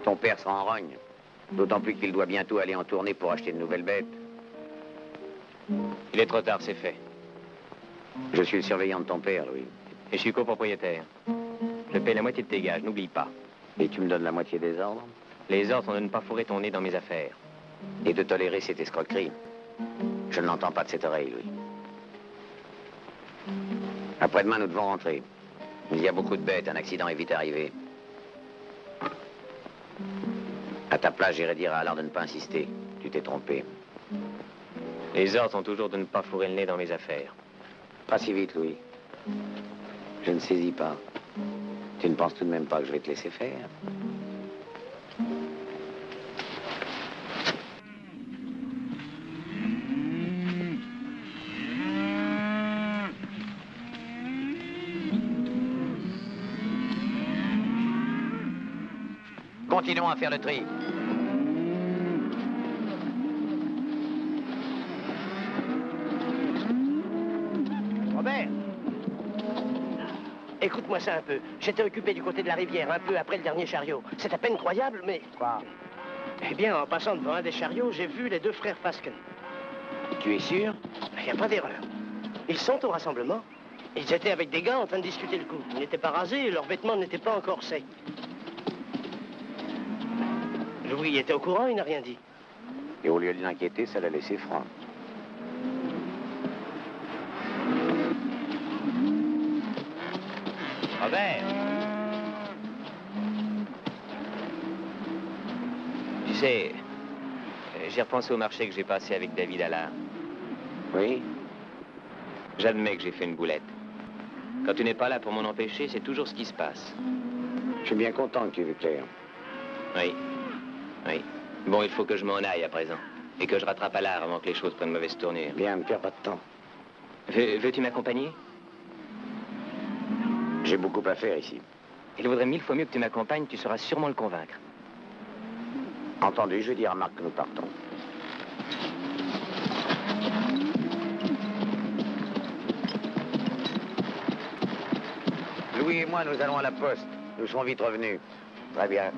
Ton père s'en rogne. D'autant plus qu'il doit bientôt aller en tournée pour acheter de nouvelles bêtes. Il est trop tard, c'est fait. Je suis le surveillant de ton père, Louis. Et je suis copropriétaire. Je paie la moitié de tes gages, n'oublie pas. Et tu me donnes la moitié des ordres? Les ordres sont de ne pas fourrer ton nez dans mes affaires. Et de tolérer cette escroquerie. Je ne l'entends pas de cette oreille, Louis. Après-demain, nous devons rentrer. Il y a beaucoup de bêtes, un accident est vite arrivé. À ta place, j'irai dire à Allard de ne pas insister. Tu t'es trompé. Les ordres sont toujours de ne pas fourrer le nez dans mes affaires. Pas si vite, Louis. Je ne saisis pas. Tu ne penses tout de même pas que je vais te laisser faire? Continuons à faire le tri. Robert, écoute-moi ça un peu. J'étais occupé du côté de la rivière, un peu après le dernier chariot. C'est à peine croyable, mais... Quoi? Eh bien, en passant devant un des chariots, j'ai vu les deux frères Fasken. Tu es sûr? Il n'y a pas d'erreur. Ils sont au rassemblement. Ils étaient avec des gars en train de discuter le coup. Ils n'étaient pas rasés et leurs vêtements n'étaient pas encore secs. Louis était au courant, il n'a rien dit. Et au lieu de l'inquiéter, ça l'a laissé franc. Robert! Tu sais, j'ai repensé au marché que j'ai passé avec David Allard. Oui? J'admets que j'ai fait une boulette. Quand tu n'es pas là pour m'en empêcher, c'est toujours ce qui se passe. Je suis bien content que tu aies vu clair. Oui. Oui. Bon, il faut que je m'en aille à présent. Et que je rattrape Allard avant que les choses prennent mauvaise tournure. Bien, ne perds pas de temps. Veux-tu m'accompagner? J'ai beaucoup à faire ici. Il vaudrait 1000 fois mieux que tu m'accompagnes, tu sauras sûrement le convaincre. Entendu, je vais dire à Marc que nous partons. Louis et moi, nous allons à la poste. Nous serons vite revenus. Très bien.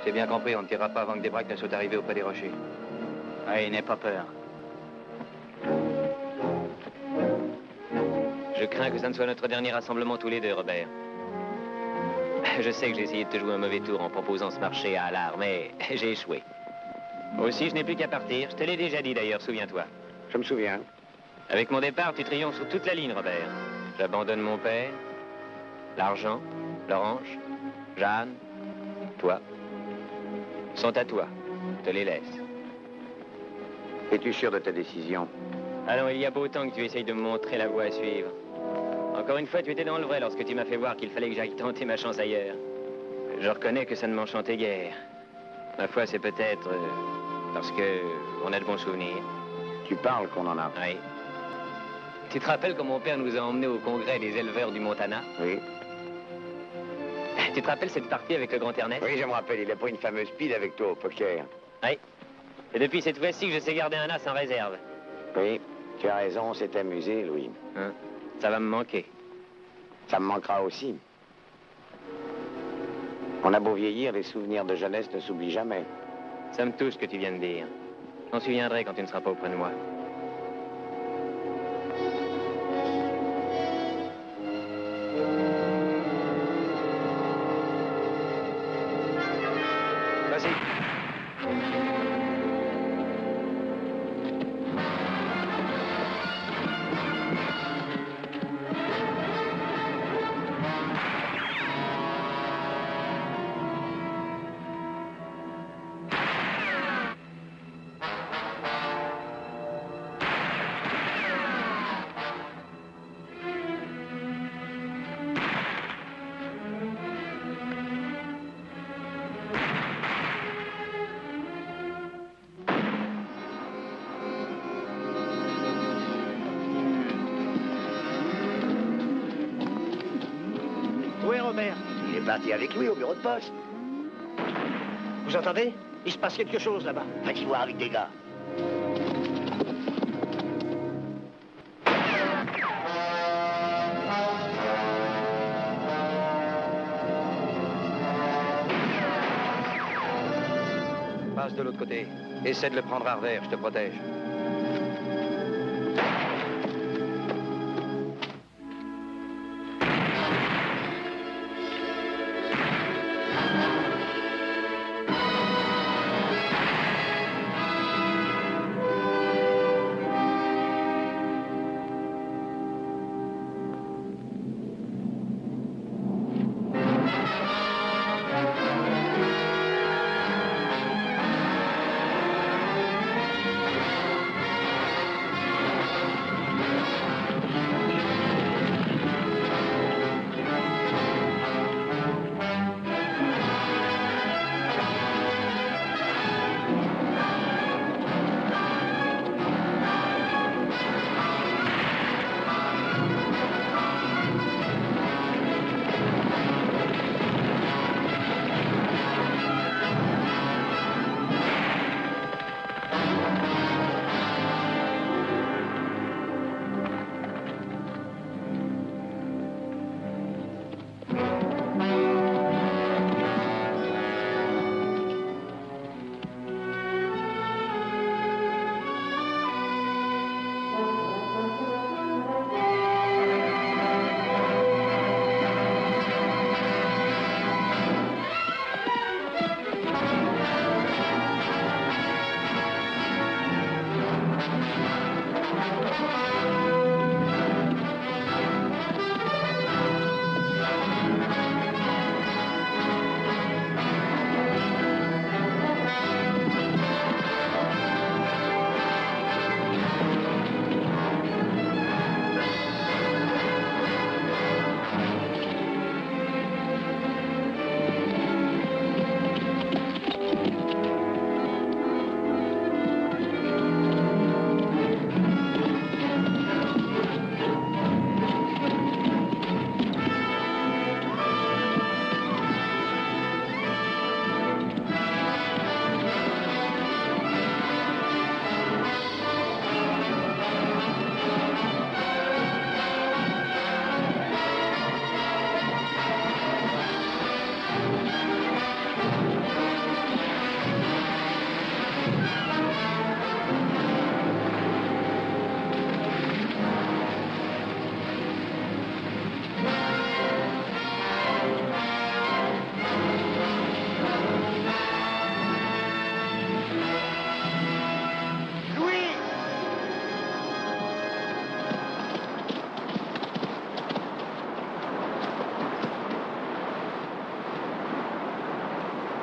J'ai bien compris, on ne tirera pas avant que des braques ne soient arrivés auprès des rochers. Oui, n'aie pas peur. Je crains que ça ne soit notre dernier rassemblement tous les deux, Robert. Je sais que j'ai essayé de te jouer un mauvais tour en proposant ce marché à Allard, mais j'ai échoué. Aussi, je n'ai plus qu'à partir. Je te l'ai déjà dit d'ailleurs, souviens-toi. Je me souviens. Avec mon départ, tu triomphes sur toute la ligne, Robert. J'abandonne mon père, l'argent, l'orange, Jeanne, toi. Ils sont à toi. Je te les laisse. Es-tu sûr de ta décision? Ah non, il y a beau temps que tu essayes de me montrer la voie à suivre. Encore une fois, tu étais dans le vrai lorsque tu m'as fait voir qu'il fallait que j'aille tenter ma chance ailleurs. Je reconnais que ça ne m'enchantait guère. Ma foi, c'est peut-être parce que on a de bons souvenirs. Tu parles qu'on en a. Oui. Tu te rappelles quand mon père nous a emmenés au congrès des éleveurs du Montana? Oui. Tu te rappelles cette partie avec le grand Ernest? Oui, je me rappelle. Il a pris une fameuse pile avec toi au poker. Oui. Et depuis cette fois-ci que je sais garder un as en réserve. Oui, tu as raison, on s'est amusé, Louis. Hein? Ça va me manquer. Ça me manquera aussi. On a beau vieillir, les souvenirs de jeunesse ne s'oublient jamais. Ça me touche ce que tu viens de dire. J'en souviendrai quand tu ne seras pas auprès de moi. Vas-y. Où est Robert? Il est parti avec lui au bureau de poste. Vous entendez? Il se passe quelque chose là-bas. Va-t-y voir avec des gars. de l'autre côté. Essaie de le prendre à revers, je te protège.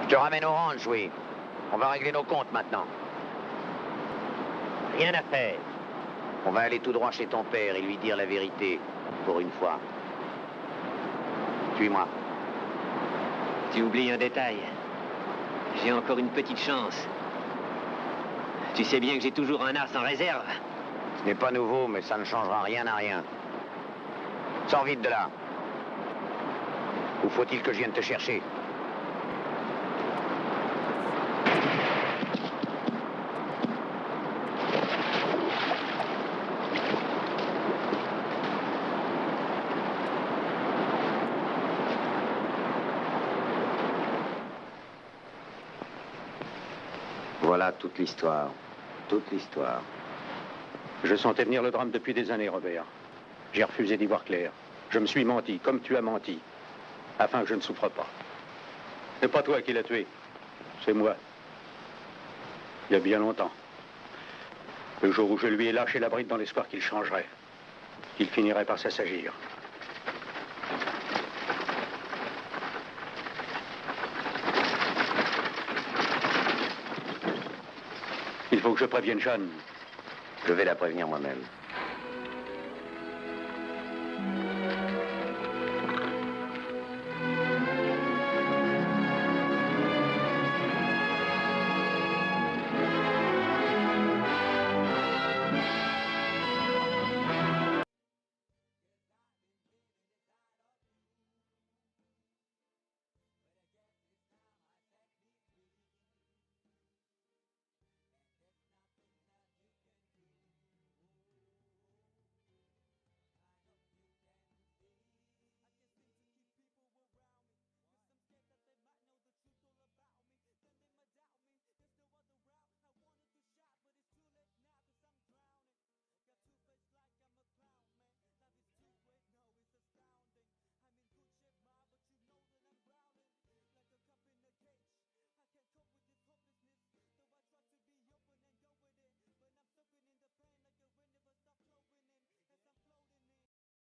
Je te ramène au ranch, oui. On va régler nos comptes maintenant. Rien à faire. On va aller tout droit chez ton père et lui dire la vérité, pour une fois. Suis-moi. Tu oublies un détail. J'ai encore une petite chance. Tu sais bien que j'ai toujours un as en réserve. Ce n'est pas nouveau, mais ça ne changera rien à rien. Sors vite de là. Où faut-il que je vienne te chercher? Voilà toute l'histoire. Toute l'histoire. Je sentais venir le drame depuis des années, Robert. J'ai refusé d'y voir clair. Je me suis menti, comme tu as menti, afin que je ne souffre pas. C'est pas toi qui l'as tué, c'est moi. Il y a bien longtemps. Le jour où je lui ai lâché la bride dans l'espoir qu'il changerait, qu'il finirait par s'assagir. Il faut que je prévienne Jeanne. Je vais la prévenir moi-même.